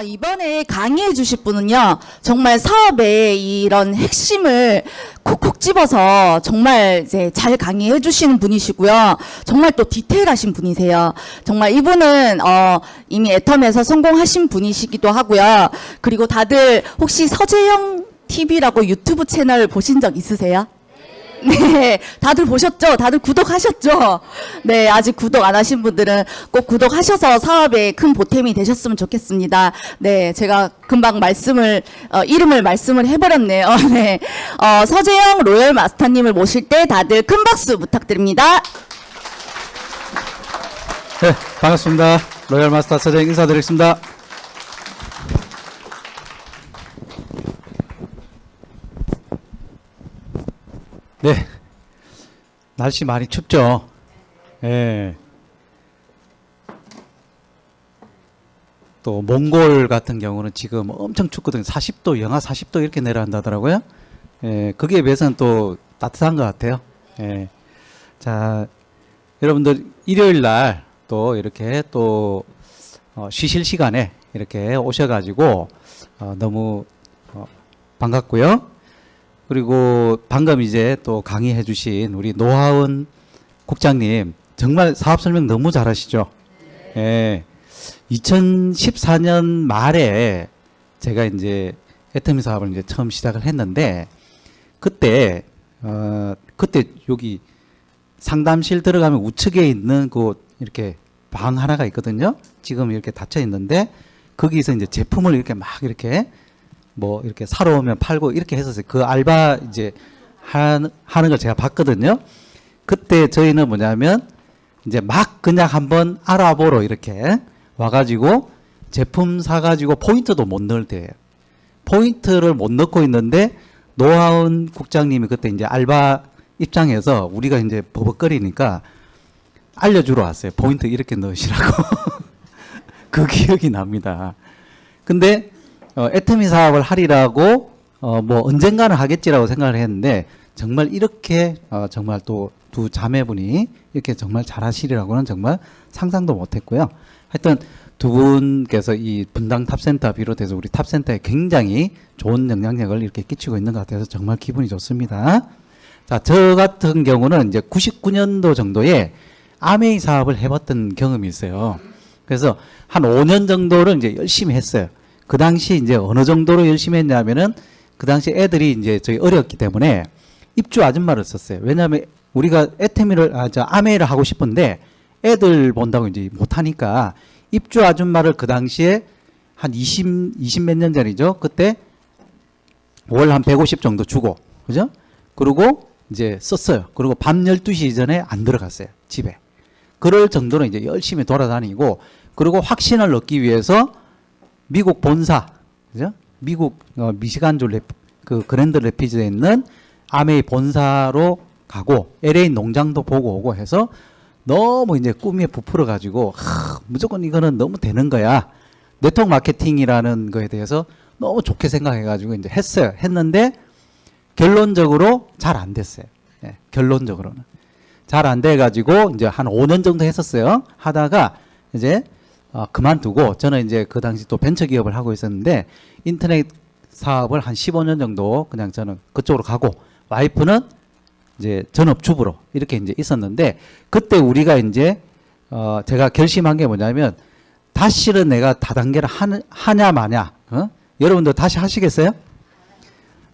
이번에 강의해 주실 분은요, 정말 사업의 이런 핵심을 콕콕 집어서 정말 이제 잘 강의해 주시는 분이시고요. 정말 또 디테일하신 분이세요. 정말 이분은, 이미 애텀에서 성공하신 분이시기도 하고요. 그리고 다들 혹시 서재영 TV라고 유튜브 채널 보신 적 있으세요? 네, 다들 보셨죠? 다들 구독하셨죠? 네, 아직 구독 안 하신 분들은 꼭 구독하셔서 사업에 큰 보탬이 되셨으면 좋겠습니다. 네, 제가 금방 이름을 말씀을 해버렸네요. 네, 서재영 로열 마스터님을 모실 때 다들 큰 박수 부탁드립니다. 네, 반갑습니다. 로열 마스터 서재영 인사드리겠습니다. 네, 날씨 많이 춥죠? 예. 또 몽골 같은 경우는 지금 엄청 춥거든요. 40도, 영하 40도 이렇게 내려간다더라고요. 예, 거기에 비해서는 또 따뜻한 것 같아요. 예. 자, 여러분들 일요일 날 또 이렇게 또 쉬실 시간에 이렇게 오셔가지고 너무 반갑고요. 그리고 방금 이제 또 강의해 주신 우리 노하은 국장님 정말 사업 설명 너무 잘하시죠? 예. 2014년 말에 제가 이제 애터미 사업을 이제 처음 시작을 했는데 그때 여기 상담실 들어가면 우측에 있는 그 이렇게 방 하나가 있거든요. 지금 이렇게 닫혀 있는데 거기서 이제 제품을 이렇게 막 이렇게 뭐 이렇게 사러 오면 팔고 이렇게 했었어요. 그 알바 이제 하는 걸 제가 봤거든요. 그때 저희는 뭐냐면 이제 막 그냥 한번 알아보러 이렇게 와가지고 제품 사가지고 포인트도 못 넣을 때예요. 포인트를 못 넣고 있는데 노하은 국장님이 그때 이제 알바 입장에서 우리가 이제 버벅거리니까 알려주러 왔어요. 포인트 이렇게 넣으시라고. 그 기억이 납니다. 근데 애터미 사업을 하리라고 뭐 언젠가는 하겠지라고 생각을 했는데 정말 이렇게 정말 또 두 자매분이 이렇게 정말 잘하시리라고는 정말 상상도 못했고요. 하여튼 두 분께서 이 분당 탑센터 비롯해서 우리 탑센터에 굉장히 좋은 영향력을 이렇게 끼치고 있는 것 같아서 정말 기분이 좋습니다. 자, 저 같은 경우는 이제 99년도 정도에 아메이 사업을 해봤던 경험이 있어요. 그래서 한 5년 정도를 이제 열심히 했어요. 그 당시 이제 어느 정도로 열심히 했냐면은 그 당시 애들이 이제 저희 어렸기 때문에 입주 아줌마를 썼어요. 왜냐하면 우리가 아메이를 하고 싶은데 애들 본다고 이제 못하니까 입주 아줌마를 그 당시에 한 20 몇 년 전이죠. 그때 월 한 150 정도 주고, 그죠? 그리고 이제 썼어요. 그리고 밤 12시 이전에 안 들어갔어요. 집에. 그럴 정도로 이제 열심히 돌아다니고, 그리고 확신을 얻기 위해서 미국 본사, 그죠? 미국 미시간주 그 그랜드 레피즈에 있는 아메이 본사로 가고 LA 농장도 보고 오고 해서 너무 이제 꿈에 부풀어 가지고 무조건 이거는 너무 되는 거야. 네트워크 마케팅이라는 거에 대해서 너무 좋게 생각해 가지고 이제 했어요. 했는데 결론적으로 잘 안 됐어요. 네, 결론적으로는 잘 안 돼 가지고 이제 한 5년 정도 했었어요. 하다가 이제 그만두고 저는 이제 그 당시 또 벤처 기업을 하고 있었는데 인터넷 사업을 한 15년 정도 그냥 저는 그쪽으로 가고 와이프는 이제 전업주부로 이렇게 이제 있었는데 그때 우리가 이제 제가 결심한 게 뭐냐면 다시는 내가 다단계를 하냐 마냐. 여러분들 다시 하시겠어요?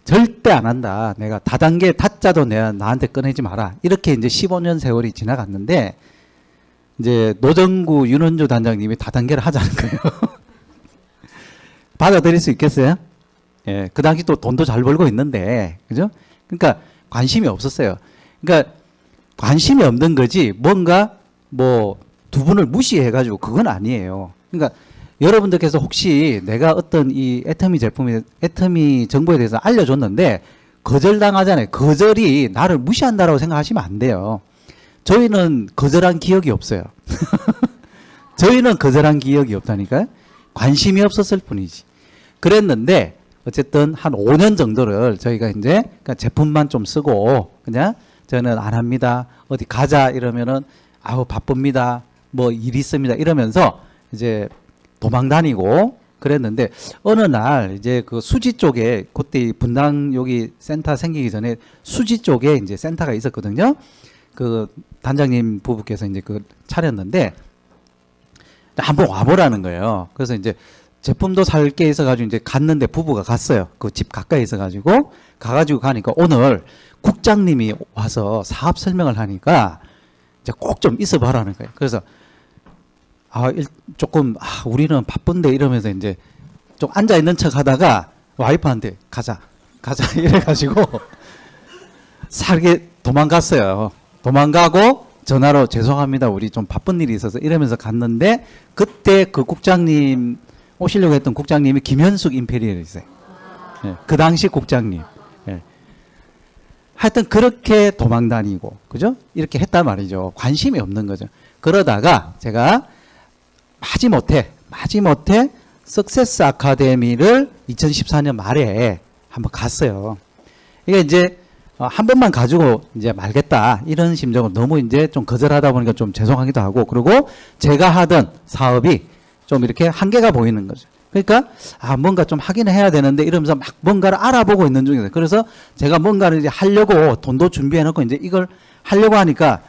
절대 안 한다. 내가 다단계 다자도 내가 나한테 꺼내지 마라. 이렇게 이제 15년 세월이 지나갔는데 이제 노정구 윤원주 단장님이 다단계를 하자는 거예요. 받아들일 수 있겠어요? 예, 그 당시 또 돈도 잘 벌고 있는데, 그죠? 그러니까 관심이 없었어요. 그러니까 관심이 없는 거지, 뭔가 뭐 두 분을 무시해가지고 그건 아니에요. 그러니까 여러분들께서 혹시 내가 어떤 이 애터미 정보에 대해서 알려줬는데 거절당하잖아요. 거절이 나를 무시한다라고 생각하시면 안 돼요. 저희는 거절한 기억이 없어요. 저희는 거절한 기억이 없다니까요. 관심이 없었을 뿐이지. 그랬는데 어쨌든 한 5년 정도를 저희가 이제 그러니까 제품만 좀 쓰고 그냥 저는 안 합니다. 어디 가자 이러면은 아우 바쁩니다. 뭐 일 있습니다. 이러면서 이제 도망 다니고 그랬는데 어느 날 이제 그 수지 쪽에 그때 분당 여기 센터 생기기 전에 수지 쪽에 이제 센터가 있었거든요. 그 단장님 부부께서 이제 그 차렸는데 한번 와보라는 거예요. 그래서 이제 제품도 살 게 있어가지고 이제 갔는데 부부가 갔어요. 그 집 가까이 있어가지고 가가지고 가니까 오늘 국장님이 와서 사업 설명을 하니까 이제 꼭 좀 있어봐라는 거예요. 그래서 조금 우리는 바쁜데 이러면서 이제 좀 앉아 있는 척 하다가 와이프한테 가자 이래가지고 살게 도망갔어요. 도망가고 전화로 죄송합니다. 우리 좀 바쁜 일이 있어서 이러면서 갔는데 그때 그 국장님 오시려고 했던 국장님이 김현숙 임페리얼이세요. 예, 그 당시 국장님. 예. 하여튼 그렇게 도망 다니고 그죠? 이렇게 했단 말이죠. 관심이 없는 거죠. 그러다가 제가 마지못해 석세스 아카데미를 2014년 말에 한번 갔어요. 이게 이제 한 번만 가지고 이제 말겠다 이런 심정으로 너무 이제 좀 거절하다 보니까 좀 죄송하기도 하고 그리고 제가 하던 사업이 좀 이렇게 한계가 보이는 거죠. 그러니까 뭔가 좀 하긴 해야 되는데 이러면서 막 뭔가를 알아보고 있는 중이에요. 그래서 제가 뭔가를 이제 하려고 돈도 준비해 놓고 이제 이걸 하려고 하니까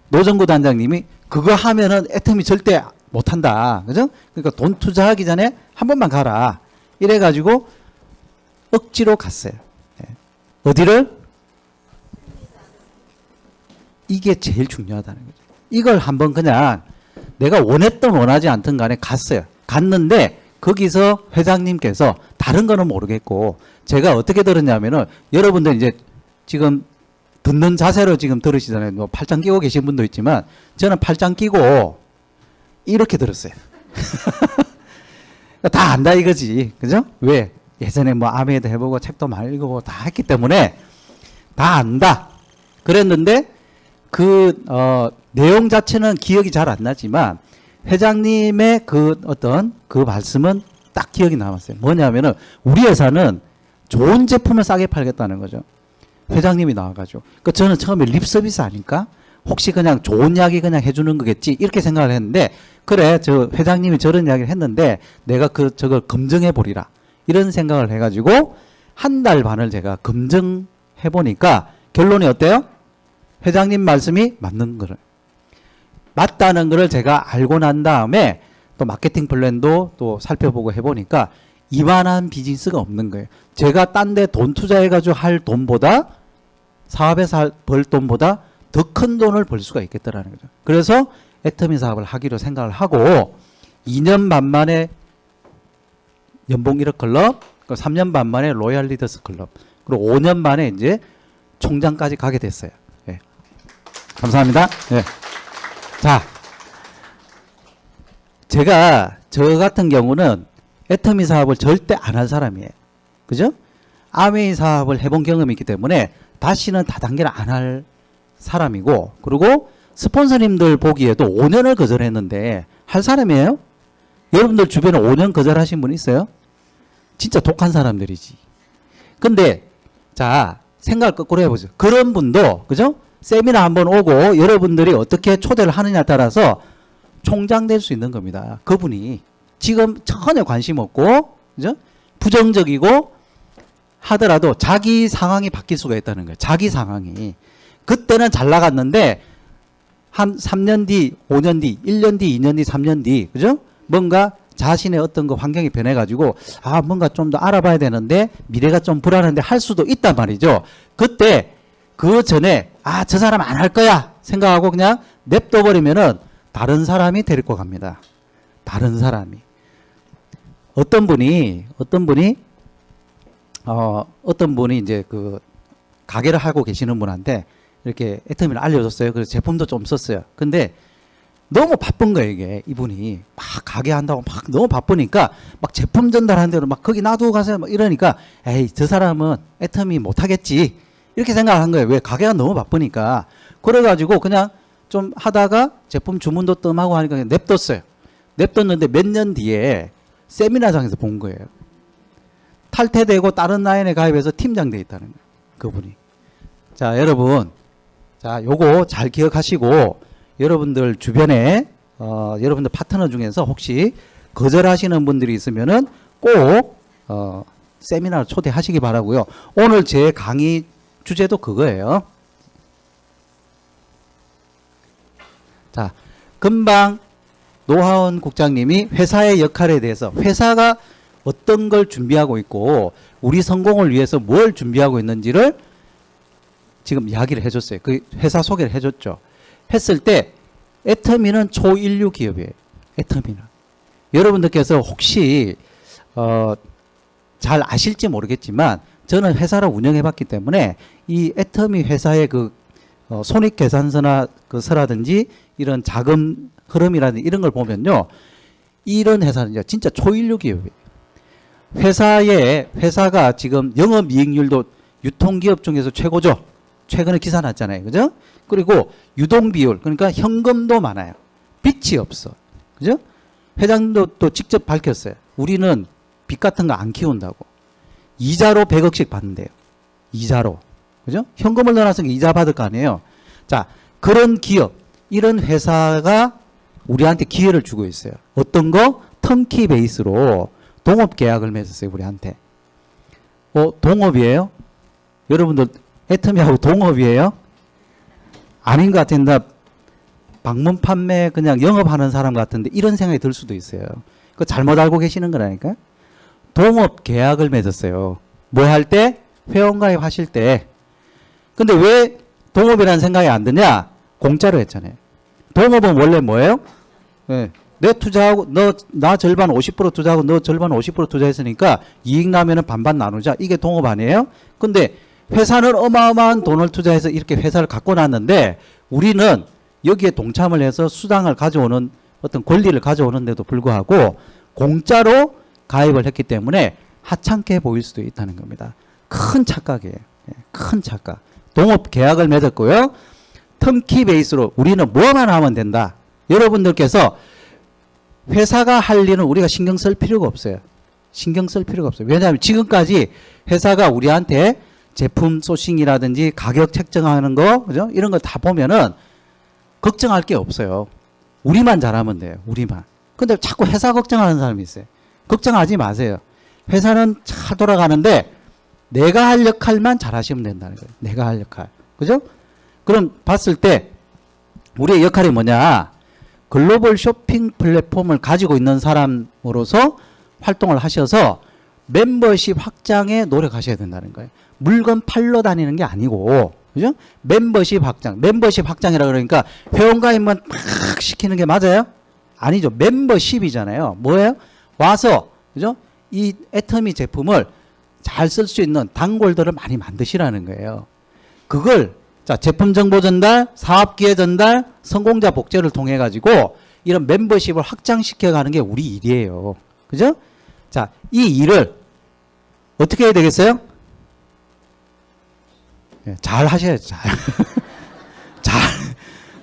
노정구 단장님이 그거 하면은 애텀이 절대 못 한다. 그죠? 그러니까 돈 투자하기 전에 한 번만 가라. 이래 가지고 억지로 갔어요. 네. 어디를? 이게 제일 중요하다는 거죠. 이걸 한번 그냥 내가 원했던 원하지 않던 간에 갔어요. 갔는데 거기서 회장님께서 다른 거는 모르겠고 제가 어떻게 들었냐면은 여러분들 이제 지금 듣는 자세로 지금 들으시잖아요. 뭐 팔짱 끼고 계신 분도 있지만 저는 팔짱 끼고 이렇게 들었어요. 다 안다 이거지. 그죠? 왜? 예전에 뭐 아메도 해보고 책도 많이 읽어보고 다 했기 때문에 다 안다. 그랬는데 그 내용 자체는 기억이 잘 안 나지만 회장님의 그 어떤 그 말씀은 딱 기억이 남았어요. 뭐냐면은 우리 회사는 좋은 제품을 싸게 팔겠다는 거죠. 회장님이 나와가지고. 그 저는 처음에 립 서비스 아닐까? 혹시 그냥 좋은 이야기 그냥 해주는 거겠지? 이렇게 생각을 했는데, 그래, 저 회장님이 저런 이야기를 했는데, 내가 저걸 검증해 보리라. 이런 생각을 해가지고, 한 달 반을 제가 검증해 보니까, 결론이 어때요? 회장님 말씀이 맞는 거를. 맞다는 거를 제가 알고 난 다음에, 또 마케팅 플랜도 또 살펴보고 해보니까, 이만한 비즈니스가 없는 거예요. 제가 딴 데 돈 투자해가지고 할 돈보다, 사업에서 벌 돈보다 더 큰 돈을 벌 수가 있겠다라는 거죠. 그래서 애터미 사업을 하기로 생각을 하고 2년 반 만에 연봉 1억 클럽, 3년 반 만에 로얄 리더스 클럽, 그리고 5년 만에 이제 총장까지 가게 됐어요. 네. 감사합니다. 네. 자, 제가 저 같은 경우는 애터미 사업을 절대 안 할 사람이에요. 그죠? 아메이 사업을 해본 경험이 있기 때문에 다시는 다단계를 안 할 사람이고, 그리고 스폰서님들 보기에도 5년을 거절했는데 할 사람이에요? 여러분들 주변에 5년 거절하신 분 있어요? 진짜 독한 사람들이지. 근데 자, 생각을 거꾸로 해보세요. 그런 분도 그죠? 세미나 한번 오고 여러분들이 어떻게 초대를 하느냐에 따라서 총장 될 수 있는 겁니다. 그분이 지금 전혀 관심 없고 그죠? 부정적이고 하더라도 자기 상황이 바뀔 수가 있다는 거예요. 자기 상황이. 그때는 잘 나갔는데 한 3년 뒤, 5년 뒤, 1년 뒤, 2년 뒤, 3년 뒤 그죠? 뭔가 자신의 어떤 그 환경이 변해가지고 뭔가 좀 더 알아봐야 되는데 미래가 좀 불안한데 할 수도 있단 말이죠. 그때 그 전에 저 사람 안 할 거야 생각하고 그냥 냅둬버리면은 다른 사람이 데리고 갑니다. 다른 사람이. 어떤 분이 이제 그 가게를 하고 계시는 분한테 이렇게 애터미를 알려줬어요. 그래서 제품도 좀 썼어요. 근데 너무 바쁜 거예요, 이게. 이분이 막 가게 한다고 막 너무 바쁘니까 막 제품 전달하는 대로 막 거기 놔두고 가세요. 막 이러니까 에이, 저 사람은 애터미 못 하겠지. 이렇게 생각한 거예요. 왜? 가게가 너무 바쁘니까. 그래가지고 그냥 좀 하다가 제품 주문도 뜸하고 하니까 그냥 냅뒀어요. 냅뒀는데 몇 년 뒤에 세미나장에서 본 거예요. 탈퇴되고 다른 라인에 가입해서 팀장 돼 있다는 거예요. 그분이. 자, 여러분. 자, 요거 잘 기억하시고 여러분들 주변에 여러분들 파트너 중에서 혹시 거절하시는 분들이 있으면은 꼭 세미나를 초대하시기 바라고요. 오늘 제 강의 주제도 그거예요. 자, 금방 노하원 국장님이 회사의 역할에 대해서 회사가 어떤 걸 준비하고 있고 우리 성공을 위해서 뭘 준비하고 있는지를 지금 이야기를 해줬어요. 그 회사 소개를 해줬죠. 했을 때 애터미는 초인류 기업이에요. 애터미는. 여러분들께서 혹시 잘 아실지 모르겠지만 저는 회사를 운영해봤기 때문에 이 애터미 회사의 그 손익계산서나 그서라든지 이런 자금 흐름이라든지 이런 걸 보면요. 이런 회사는 진짜 초인류 기업이에요. 회사가 지금 영업이익률도 유통기업 중에서 최고죠. 최근에 기사 났잖아요. 그죠? 그리고 유동비율, 그러니까 현금도 많아요. 빚이 없어. 그죠? 회장도 또 직접 밝혔어요. 우리는 빚 같은 거 안 키운다고. 이자로 100억씩 받는데요. 이자로. 그죠? 현금을 넣어놔서 이자 받을 거 아니에요. 자, 그런 기업, 이런 회사가 우리한테 기회를 주고 있어요. 어떤 거? 턴키 베이스로 동업 계약을 맺었어요. 우리한테. 동업이에요? 여러분들 애터미하고 동업이에요? 아닌 것 같은데 방문 판매 그냥 영업하는 사람 같은데 이런 생각이 들 수도 있어요. 그거 잘못 알고 계시는 거라니까. 동업 계약을 맺었어요. 뭐 할 때? 회원가입 하실 때. 근데 왜 동업이라는 생각이 안 드냐? 공짜로 했잖아요. 동업은 원래 뭐예요? 네. 내 투자하고 나 절반 50% 투자하고 너 절반 50% 투자했으니까 이익 나면은 반반 나누자. 이게 동업 아니에요? 근데 회사는 어마어마한 돈을 투자해서 이렇게 회사를 갖고 놨는데 우리는 여기에 동참을 해서 수당을 가져오는 어떤 권리를 가져오는데도 불구하고 공짜로 가입을 했기 때문에 하찮게 보일 수도 있다는 겁니다. 큰 착각이에요. 큰 착각. 동업 계약을 맺었고요. 턴키 베이스로 우리는 뭐만 하면 된다. 여러분들께서 회사가 할 일은 우리가 신경 쓸 필요가 없어요. 신경 쓸 필요가 없어요. 왜냐하면 지금까지 회사가 우리한테 제품 소싱이라든지 가격 책정하는 거, 그죠? 이런 거 다 보면은 걱정할 게 없어요. 우리만 잘하면 돼요. 우리만. 근데 자꾸 회사 걱정하는 사람이 있어요. 걱정하지 마세요. 회사는 잘 돌아가는데 내가 할 역할만 잘하시면 된다는 거예요. 내가 할 역할. 그죠? 그럼 봤을 때 우리의 역할이 뭐냐? 글로벌 쇼핑 플랫폼을 가지고 있는 사람으로서 활동을 하셔서 멤버십 확장에 노력하셔야 된다는 거예요. 물건 팔러 다니는 게 아니고, 그죠? 멤버십 확장. 멤버십 확장이라 그러니까 회원가입만 팍 시키는 게 맞아요? 아니죠. 멤버십이잖아요. 뭐예요? 와서, 그죠? 이 애터미 제품을 잘 쓸 수 있는 단골들을 많이 만드시라는 거예요. 그걸 자, 제품 정보 전달, 사업 기회 전달, 성공자 복제를 통해 가지고 이런 멤버십을 확장시켜 가는 게 우리 일이에요. 그죠? 자, 이 일을 어떻게 해야 되겠어요? 잘 하셔야죠.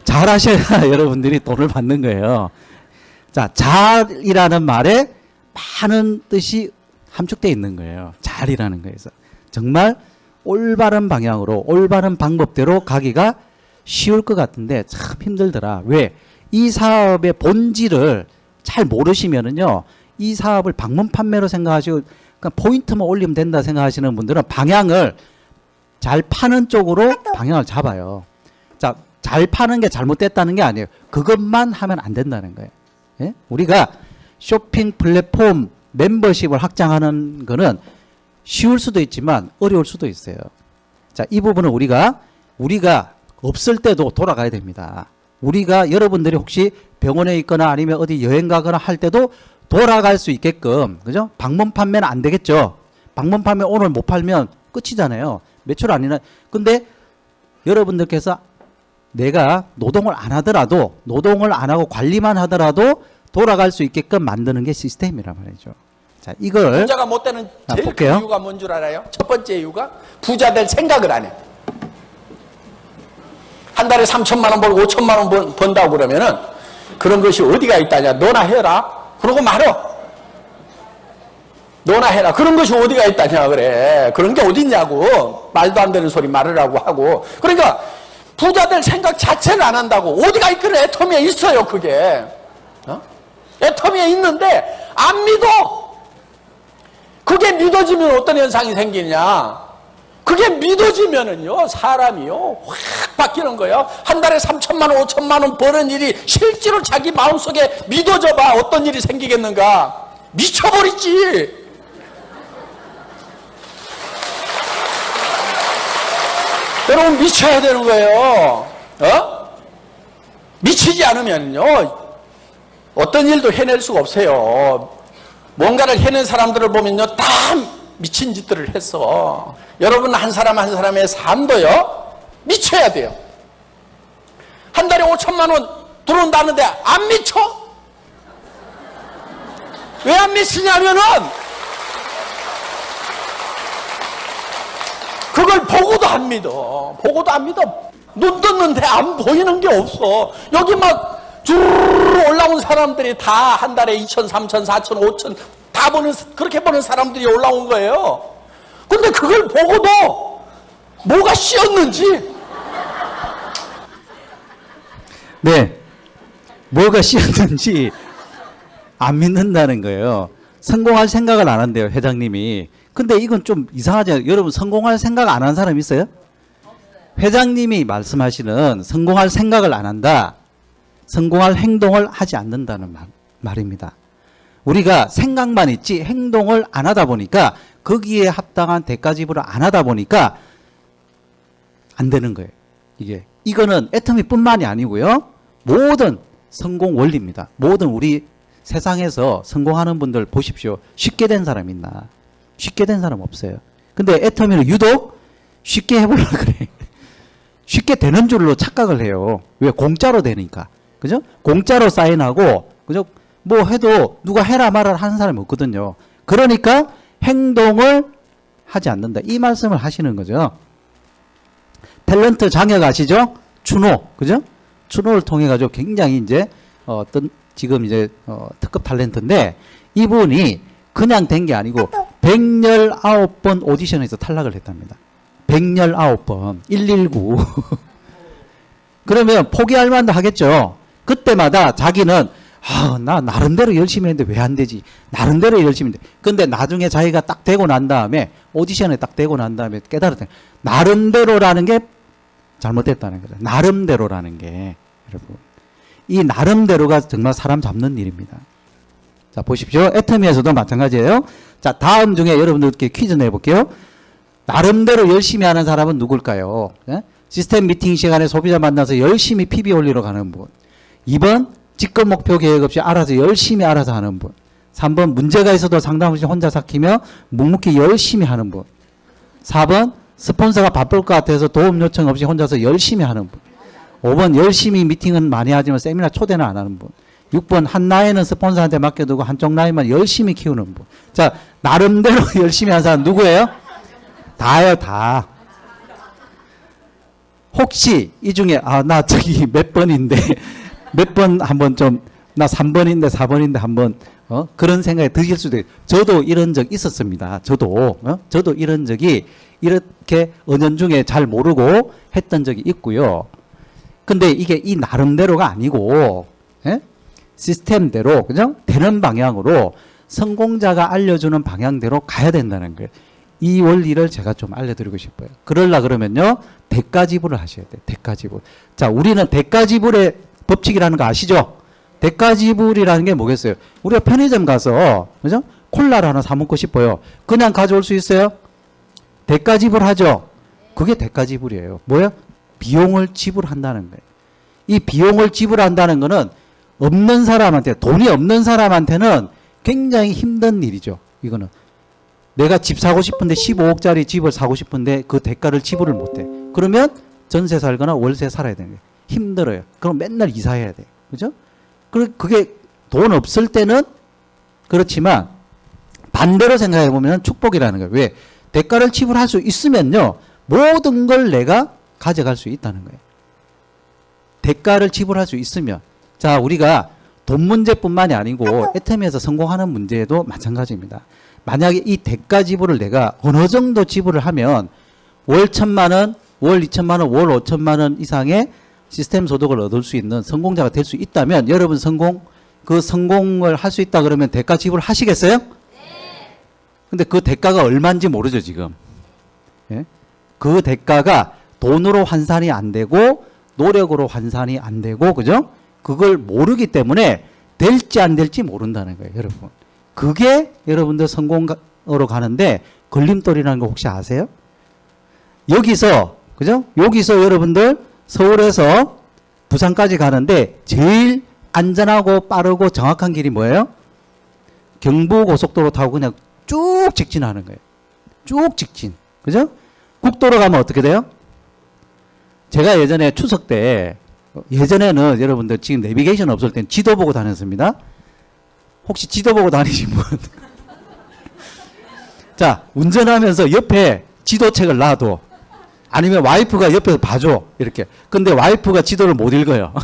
잘 하셔야 여러분들이 돈을 받는 거예요. 자, 잘이라는 말에 많은 뜻이 함축되어 있는 거예요. 잘이라는 거에서. 정말 올바른 방향으로, 올바른 방법대로 가기가 쉬울 것 같은데 참 힘들더라. 왜? 이 사업의 본질을 잘 모르시면은요, 이 사업을 방문 판매로 생각하시고, 그러니까 포인트만 올리면 된다 생각하시는 분들은 방향을 잘 파는 쪽으로 방향을 잡아요. 자, 잘 파는 게 잘못됐다는 게 아니에요. 그것만 하면 안 된다는 거예요. 예? 우리가 쇼핑 플랫폼 멤버십을 확장하는 거는 쉬울 수도 있지만 어려울 수도 있어요. 자, 이 부분은 우리가 없을 때도 돌아가야 됩니다. 우리가 여러분들이 혹시 병원에 있거나 아니면 어디 여행 가거나 할 때도 돌아갈 수 있게끔, 그죠? 방문 판매는 안 되겠죠. 방문 판매 오늘 못 팔면 끝이잖아요. 매출 아니나. 근데 여러분들께서 내가 노동을 안 하더라도, 노동을 안 하고 관리만 하더라도 돌아갈 수 있게끔 만드는 게 시스템이란 말이죠. 자, 이걸 부자가 못 되는 제일 큰 볼게요. 이유가 뭔 줄 알아요? 첫 번째 이유가 부자 될 생각을 안 해. 한 달에 3천만 원 벌고 5천만 원 번다고 그러면은 그런 것이 어디가 있다냐? 너나 해라. 그러고 말어. 너나 해라. 그런 것이 어디가 있다냐 그래. 그런 게 어딨냐고. 말도 안 되는 소리 말으라고 하고. 그러니까 부자 될 생각 자체를 안 한다고. 어디가 있길래 애터미에 있어요 그게. 애터미에 있는데 안 믿어. 믿어지면 어떤 현상이 생기냐? 그게 믿어지면은요, 사람이요, 확 바뀌는 거예요. 한 달에 3천만 원, 5천만 원 버는 일이 실제로 자기 마음속에 믿어져 봐. 어떤 일이 생기겠는가? 미쳐버리지. 여러분, 미쳐야 되는 거예요. 미치지 않으면요, 어떤 일도 해낼 수가 없어요. 뭔가를 해낸 사람들을 보면요, 다 미친 짓들을 했어. 여러분, 한 사람 한 사람의 삶도요, 미쳐야 돼요. 한 달에 5천만 원 들어온다는데 안 미쳐? 왜 안 미치냐면은 그걸 보고도 안 믿어. 보고도 안 믿어. 눈 떴는데 안 보이는 게 없어. 여기 막 주르르 올라온 사람들이 다 한 달에 2천, 3천, 4천, 5천 다 보는, 그렇게 보는 사람들이 올라온 거예요. 근데 그걸 보고도 뭐가 씌었는지. 네. 뭐가 씌었는지 안 믿는다는 거예요. 성공할 생각을 안 한대요, 회장님이. 근데 이건 좀 이상하잖아요. 여러분, 성공할 생각 안 한 사람 있어요? 회장님이 말씀하시는 성공할 생각을 안 한다, 성공할 행동을 하지 않는다는 말입니다. 우리가 생각만 있지 행동을 안 하다 보니까, 거기에 합당한 대가 지불을 안 하다 보니까 안 되는 거예요. 이거는 애터미뿐만이 아니고요, 모든 성공 원리입니다. 모든 우리 세상에서 성공하는 분들 보십시오. 쉽게 된 사람 있나? 쉽게 된 사람 없어요. 근데 애터미는 유독 쉽게 해보려고 그래. 쉽게 되는 줄로 착각을 해요. 왜? 공짜로 되니까. 그죠? 공짜로 사인하고, 그죠? 뭐 해도 누가 해라 말아라 하는 사람이 없거든요. 그러니까 행동을 하지 않는다. 이 말씀을 하시는 거죠. 탤런트 장혁 아시죠? 추노. 그죠? 추노를 통해 가지고 굉장히 이제 어떤 지금 이제 특급 탤런트인데, 이분이 그냥 된 게 아니고 119번 오디션에서 탈락을 했답니다. 119번. 119. 그러면 포기할 만도 하겠죠. 그때마다 자기는 나 나름대로 열심히 했는데 왜 안 되지? 나름대로 열심히 했는데. 근데 나중에 자기가 딱 되고 난 다음에, 오디션에 딱 되고 난 다음에 깨달았다. 나름대로라는 게 잘못됐다는 거죠. 나름대로라는 게. 여러분, 이 나름대로가 정말 사람 잡는 일입니다. 자, 보십시오. 애터미에서도 마찬가지예요. 자, 다음 중에 여러분들께 퀴즈 내볼게요. 나름대로 열심히 하는 사람은 누굴까요? 예? 시스템 미팅 시간에 소비자 만나서 열심히 PB 올리러 가는 분. 2번, 직급 목표 계획 없이 알아서 열심히 알아서 하는 분. 3번, 문제가 있어도 상담 없이 혼자 삭히며 묵묵히 열심히 하는 분. 4번, 스폰서가 바쁠 것 같아서 도움 요청 없이 혼자서 열심히 하는 분. 5번, 열심히 미팅은 많이 하지만 세미나 초대는 안 하는 분. 6번, 한 나이는 스폰서한테 맡겨두고 한쪽 나이만 열심히 키우는 분. 자, 나름대로 열심히 하는 사람 누구예요? 다예요, 다. 혹시 이 중에 나 저기 몇 번인데 몇 번 한번 좀, 나 3번인데 4번인데 한번 그런 생각이 드실 수도 있어요. 저도 이런 적 있었습니다. 저도 이런 적이 이렇게 은연중에 잘 모르고 했던 적이 있고요. 근데 이게 이 나름대로가 아니고, 예? 시스템대로, 그죠? 되는 방향으로, 성공자가 알려주는 방향대로 가야 된다는 거예요. 이 원리를 제가 좀 알려드리고 싶어요. 그러려 그러면요, 대가 지불을 하셔야 돼요. 대가 지불. 자, 우리는 대가 지불의 법칙이라는 거 아시죠? 대가 지불이라는 게 뭐겠어요? 우리가 편의점 가서, 그죠? 콜라를 하나 사 먹고 싶어요. 그냥 가져올 수 있어요? 대가 지불하죠? 그게 대가 지불이에요. 뭐야? 비용을 지불한다는 거예요. 이 비용을 지불한다는 거는 없는 사람한테, 돈이 없는 사람한테는 굉장히 힘든 일이죠. 이거는. 내가 집 사고 싶은데 15억짜리 집을 사고 싶은데 그 대가를 지불을 못해. 그러면 전세 살거나 월세 살아야 되는 거예요. 힘들어요. 그럼 맨날 이사해야 돼요. 그죠? 그게 돈 없을 때는 그렇지만 반대로 생각해 보면 축복이라는 거예요. 왜? 대가를 지불할 수 있으면요, 모든 걸 내가 가져갈 수 있다는 거예요. 대가를 지불할 수 있으면. 자, 우리가 돈 문제뿐만이 아니고 애터미에서 성공하는 문제도 마찬가지입니다. 만약에 이 대가 지불을 내가 어느 정도 지불을 하면 월 1,000만 원, 월 2,000만 원, 월 5,000만 원 이상의 시스템 소득을 얻을 수 있는 성공자가 될 수 있다면, 여러분 성공을 할 수 있다 그러면 대가 지불 하시겠어요? 네. 근데 그 대가가 얼마인지 모르죠, 지금. 예? 그 대가가 돈으로 환산이 안 되고 노력으로 환산이 안 되고, 그죠? 그걸 모르기 때문에 될지 안 될지 모른다는 거예요, 여러분. 그게 여러분들 성공으로 가는데 걸림돌이라는 거 혹시 아세요? 여기서, 그죠? 여기서 여러분들 서울에서 부산까지 가는데 제일 안전하고 빠르고 정확한 길이 뭐예요? 경부고속도로 타고 그냥 쭉 직진하는 거예요. 쭉 직진. 그죠? 국도로 가면 어떻게 돼요? 제가 예전에 추석 때, 예전에는 여러분들 지금 내비게이션 없을 땐 지도 보고 다녔습니다. 혹시 지도 보고 다니신 분? 자, 운전하면서 옆에 지도책을 놔둬. 아니면 와이프가 옆에서 봐줘. 이렇게. 근데 와이프가 지도를 못 읽어요.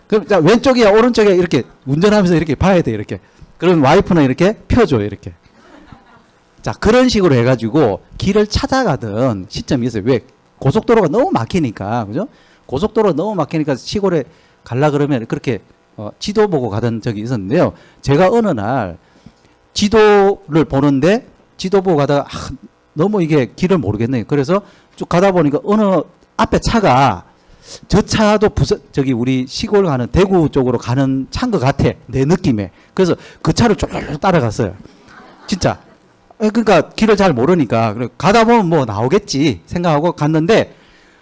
그럼 자, 왼쪽이야, 오른쪽이야, 이렇게 운전하면서 이렇게 봐야 돼, 이렇게. 그럼 와이프는 이렇게 펴줘, 이렇게. 자, 그런 식으로 해가지고 길을 찾아가던 시점이 있어요. 왜? 고속도로가 너무 막히니까, 그죠? 고속도로가 너무 막히니까 시골에 갈라 그러면 그렇게 지도 보고 가던 적이 있었는데요. 제가 어느 날 지도를 보는데 지도 보고 가다가 너무 이게 길을 모르겠네요. 그래서 쭉 가다 보니까 어느 앞에 차가 저 차도 저기 우리 시골 가는 대구 쪽으로 가는 차인 것 같아. 내 느낌에. 그래서 그 차를 쭉 따라갔어요. 진짜. 그러니까 길을 잘 모르니까 가다 보면 뭐 나오겠지 생각하고 갔는데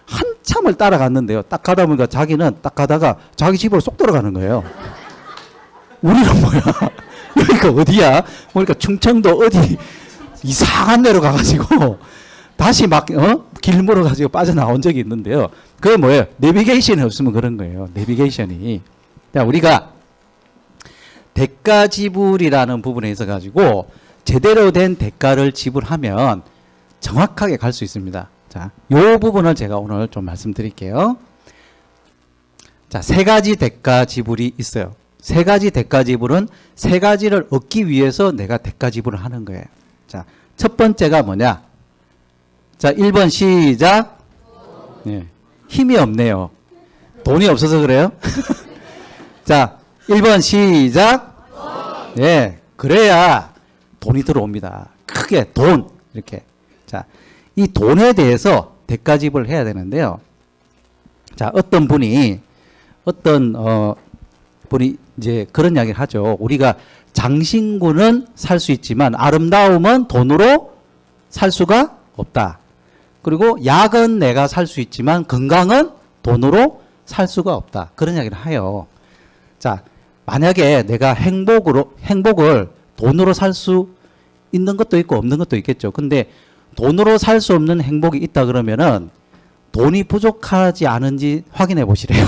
한참을 따라갔는데요. 딱 가다 보니까 자기는 딱 가다가 자기 집으로 쏙 들어가는 거예요. 우리는 뭐야? 여기가 어디야? 보니까 충청도 어디 이상한 데로 가가지고 다시 막 길 물어가지고 빠져나온 적이 있는데요. 그게 뭐예요? 내비게이션이 없으면 그런 거예요. 내비게이션이. 자, 우리가 대가 지불이라는 부분에 있어 가지고 제대로 된 대가를 지불하면 정확하게 갈 수 있습니다. 자, 요 부분을 제가 오늘 좀 말씀드릴게요. 자, 세 가지 대가 지불이 있어요. 세 가지 대가 지불은 세 가지를 얻기 위해서 내가 대가 지불을 하는 거예요. 자, 첫 번째가 뭐냐? 자, 1번 시작. 네, 힘이 없네요. 돈이 없어서 그래요? 자, 1번 시작. 네, 그래야 돈이 들어옵니다. 크게 돈. 이렇게. 자, 이 돈에 대해서 대가 지불을 해야 되는데요. 자, 어떤 분이 이제 그런 이야기를 하죠. 우리가 장신구는 살 수 있지만 아름다움은 돈으로 살 수가 없다. 그리고 약은 내가 살 수 있지만 건강은 돈으로 살 수가 없다. 그런 이야기를 해요. 자, 만약에 내가 행복을 돈으로 살 수 있는 것도 있고 없는 것도 있겠죠. 근데 돈으로 살 수 없는 행복이 있다 그러면은 돈이 부족하지 않은지 확인해 보시래요.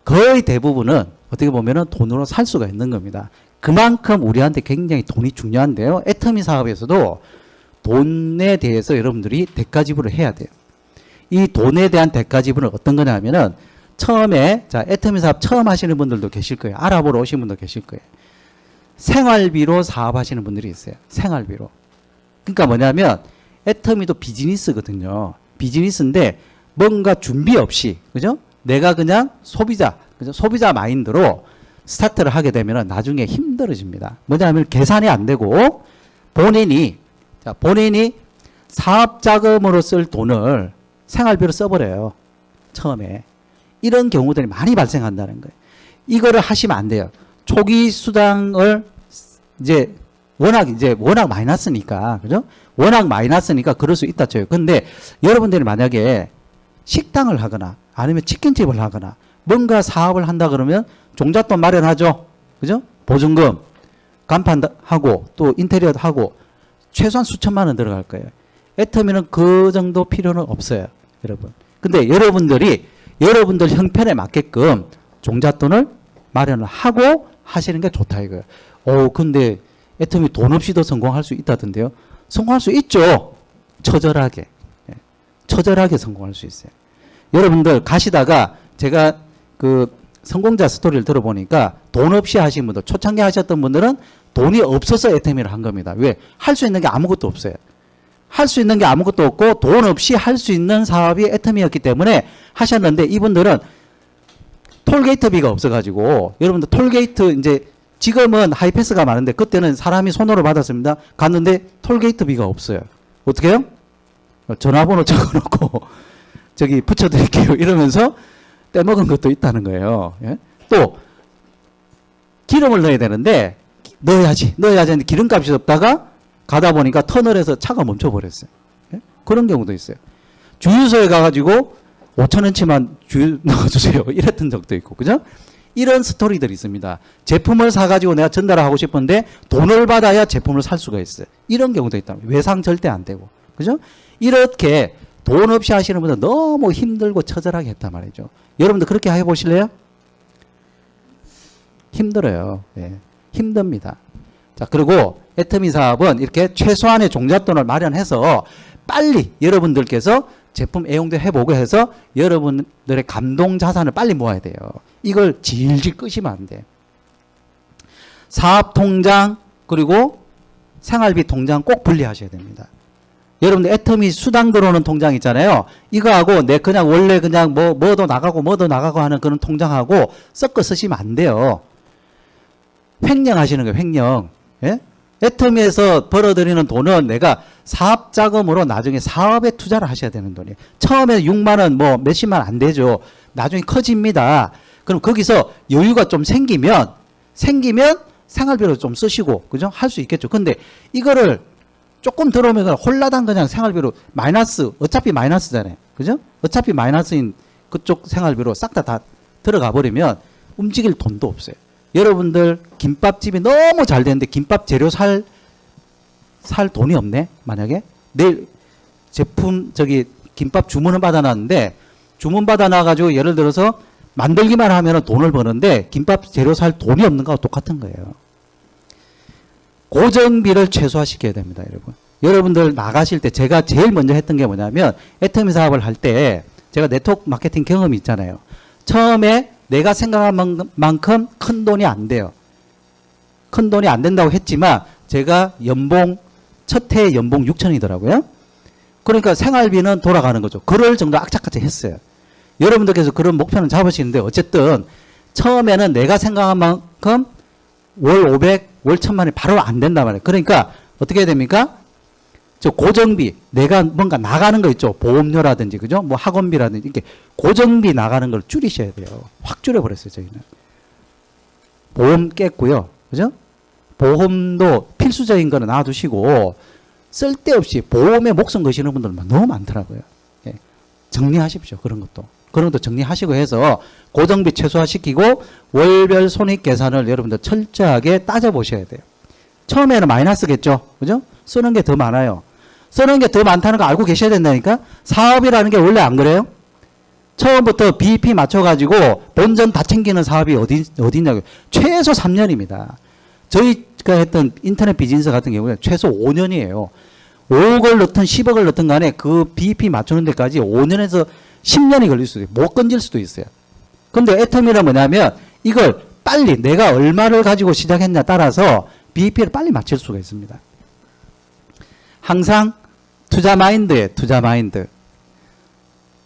거의 대부분은 어떻게 보면은 돈으로 살 수가 있는 겁니다. 그만큼 우리한테 굉장히 돈이 중요한데요. 애터미 사업에서도 돈에 대해서 여러분들이 대가 지불을 해야 돼요. 이 돈에 대한 대가 지불은 어떤 거냐면은 처음에 자, 애터미 사업 처음 하시는 분들도 계실 거예요. 알아보러 오신 분도 계실 거예요. 생활비로 사업하시는 분들이 있어요. 생활비로. 그러니까 뭐냐면 애터미도 비즈니스거든요. 비즈니스인데 뭔가 준비 없이, 그죠? 내가 그냥 소비자, 그죠? 소비자 마인드로 스타트를 하게 되면 나중에 힘들어집니다. 뭐냐면 계산이 안 되고 본인이 사업 자금으로 쓸 돈을 생활비로 써버려요. 처음에. 이런 경우들이 많이 발생한다는 거예요. 이거를 하시면 안 돼요. 초기 수당을 워낙 많이 났으니까, 그죠? 워낙 많이 났으니까 그럴 수 있다 쳐요. 근데 여러분들이 만약에 식당을 하거나 아니면 치킨집을 하거나 뭔가 사업을 한다 그러면 종잣돈 마련하죠. 그죠? 보증금, 간판하고 또 인테리어 하고 최소한 수천만 원 들어갈 거예요. 애터미는 그 정도 필요는 없어요. 여러분. 근데 여러분들 형편에 맞게끔 종잣돈을 마련을 하고 하시는 게 좋다 이거예요. 근데 애터미 돈 없이도 성공할 수 있다던데요. 성공할 수 있죠. 처절하게. 처절하게 성공할 수 있어요. 여러분들 가시다가 제가 그 성공자 스토리를 들어보니까 돈 없이 하신 분들, 초창기 하셨던 분들은 돈이 없어서 애터미를 한 겁니다. 왜? 할 수 있는 게 아무것도 없어요. 할 수 있는 게 아무것도 없고 돈 없이 할 수 있는 사업이 애터미였기 때문에 하셨는데 이분들은 톨게이트비가 없어가지고 여러분들 톨게이트 이제 지금은 하이패스가 많은데 그때는 사람이 손으로 받았습니다. 갔는데 톨게이트비가 없어요. 어떻게 해요? 전화번호 적어놓고 저기 붙여드릴게요. 이러면서 떼먹은 것도 있다는 거예요. 예? 또 기름을 넣어야 되는데 넣어야지 했는데 기름값이 없다가 가다 보니까 터널에서 차가 멈춰버렸어요. 예? 그런 경우도 있어요. 주유소에 가가지고 5,000원치만 주유 넣어주세요. 이랬던 적도 있고, 그죠? 이런 스토리들이 있습니다. 제품을 사가지고 내가 전달을 하고 싶은데 돈을 받아야 제품을 살 수가 있어요. 이런 경우도 있다. 외상 절대 안 되고, 그죠? 이렇게 돈 없이 하시는 분들 너무 힘들고 처절하게 했단 말이죠. 여러분들 그렇게 해보실래요? 힘들어요. 예. 힘듭니다. 자, 그리고 애터미 사업은 이렇게 최소한의 종잣돈을 마련해서 빨리 여러분들께서 제품 애용도 해보고 해서 여러분들의 감동 자산을 빨리 모아야 돼요. 이걸 질질 끄시면 안 돼. 사업 통장 그리고 생활비 통장 꼭 분리하셔야 됩니다. 여러분들 애터미 수당 들어오는 통장 있잖아요. 이거하고 내 그냥 원래 그냥 뭐도 나가고 하는 그런 통장하고 섞어 쓰시면 안 돼요. 횡령하시는 거예요. 횡령. 예? 애터미에서 벌어들이는 돈은 내가 사업 자금으로 나중에 사업에 투자를 하셔야 되는 돈이에요. 처음에 6만 원 뭐 몇십만 원 안 되죠. 나중에 커집니다. 그럼 거기서 여유가 좀 생기면 생활비로 좀 쓰시고, 그죠? 할 수 있겠죠. 근데 이거를 조금 들어오면 홀라당 그냥 생활비로 마이너스, 어차피 마이너스잖아요. 그죠? 어차피 마이너스인 그쪽 생활비로 싹 다 들어가 버리면 움직일 돈도 없어요. 여러분들 김밥집이 너무 잘 되는데 김밥 재료 살 돈이 없네. 만약에 내일 제품 김밥 주문을 받아놨는데 주문 받아놔가지고 예를 들어서 만들기만 하면 돈을 버는데 김밥 재료 살 돈이 없는 거하고 똑같은 거예요. 고정비를 최소화시켜야 됩니다, 여러분. 여러분들 나가실 때 제가 제일 먼저 했던 게 뭐냐면 애터미 사업을 할 때 제가 네트워크 마케팅 경험이 있잖아요. 처음에 내가 생각한 만큼 큰 돈이 안 돼요. 큰 돈이 안 된다고 했지만 제가 첫 해 연봉 6천이더라고요. 그러니까 생활비는 돌아가는 거죠. 그럴 정도 악착같이 했어요. 여러분들께서 그런 목표는 잡으시는데 어쨌든 처음에는 내가 생각한 만큼 월 500, 월 1000만이 바로 안 된단 말이에요. 그러니까 어떻게 해야 됩니까? 저 고정비, 내가 뭔가 나가는 거 있죠. 보험료라든지, 그죠? 뭐 학원비라든지, 이렇게 고정비 나가는 걸 줄이셔야 돼요. 확 줄여버렸어요, 저희는. 보험 깼고요. 그죠? 보험도 필수적인 거는 놔두시고, 쓸데없이 보험에 목숨 거시는 분들 너무 많더라고요. 예. 정리하십시오. 그런 것도 정리하시고 해서 고정비 최소화시키고 월별 손익 계산을 여러분들 철저하게 따져보셔야 돼요. 처음에는 마이너스겠죠. 그죠? 쓰는 게 더 많아요. 쓰는 게 더 많다는 거 알고 계셔야 된다니까? 사업이라는 게 원래 안 그래요? 처음부터 BEP 맞춰가지고 본전 다 챙기는 사업이 어디냐고요? 최소 3년입니다. 저희가 했던 인터넷 비즈니스 같은 경우는 최소 5년이에요. 5억을 넣든 10억을 넣든 간에 그 BEP 맞추는 데까지 5년에서 10년이 걸릴 수도 있어요. 못 건질 수도 있어요. 근데 애터미는 뭐냐면 이걸 빨리 내가 얼마를 가지고 시작했냐 따라서 BEP를 빨리 맞출 수가 있습니다. 항상 투자 마인드에 투자 마인드.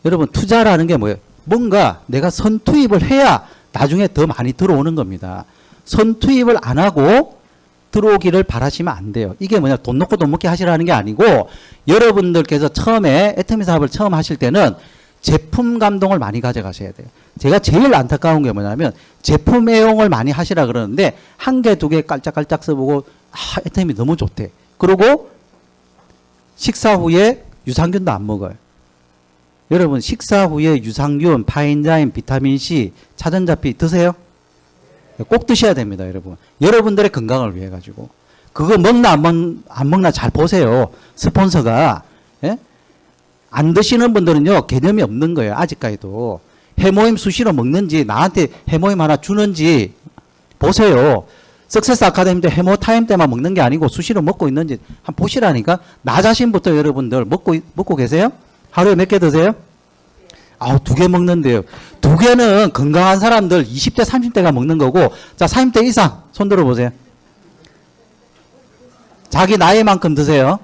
여러분 투자라는 게 뭐예요? 뭔가 내가 선투입을 해야 나중에 더 많이 들어오는 겁니다. 선투입을 안 하고 들어오기를 바라시면 안 돼요. 이게 뭐냐, 돈 넣고 돈 먹게 하시라는 게 아니고 여러분들께서 처음에 애터미 사업을 처음 하실 때는 제품 감동을 많이 가져가셔야 돼요. 제가 제일 안타까운 게 뭐냐면 제품 애용을 많이 하시라 그러는데 한 개, 두 개 깔짝깔짝 써보고 애터미 너무 좋대. 그리고 식사 후에 유산균도 안 먹어요. 여러분 식사 후에 유산균, 파인자임, 비타민C, 차전자피 드세요? 꼭 드셔야 됩니다, 여러분. 여러분들의 건강을 위해 가지고. 그거 먹나 안 먹나 잘 보세요. 스폰서가. 예? 안 드시는 분들은요, 개념이 없는 거예요, 아직까지도. 해모임 수시로 먹는지, 나한테 해모임 하나 주는지 보세요. 석세스 아카데미 때 해모타임 때만 먹는 게 아니고 수시로 먹고 있는지 한번 보시라니까. 나 자신부터 여러분들 먹고 계세요? 하루에 몇 개 드세요? 아우, 2개 먹는데요. 2개는 건강한 사람들 20대, 30대가 먹는 거고, 자, 30대 이상 손 들어보세요. 자기 나이만큼 드세요.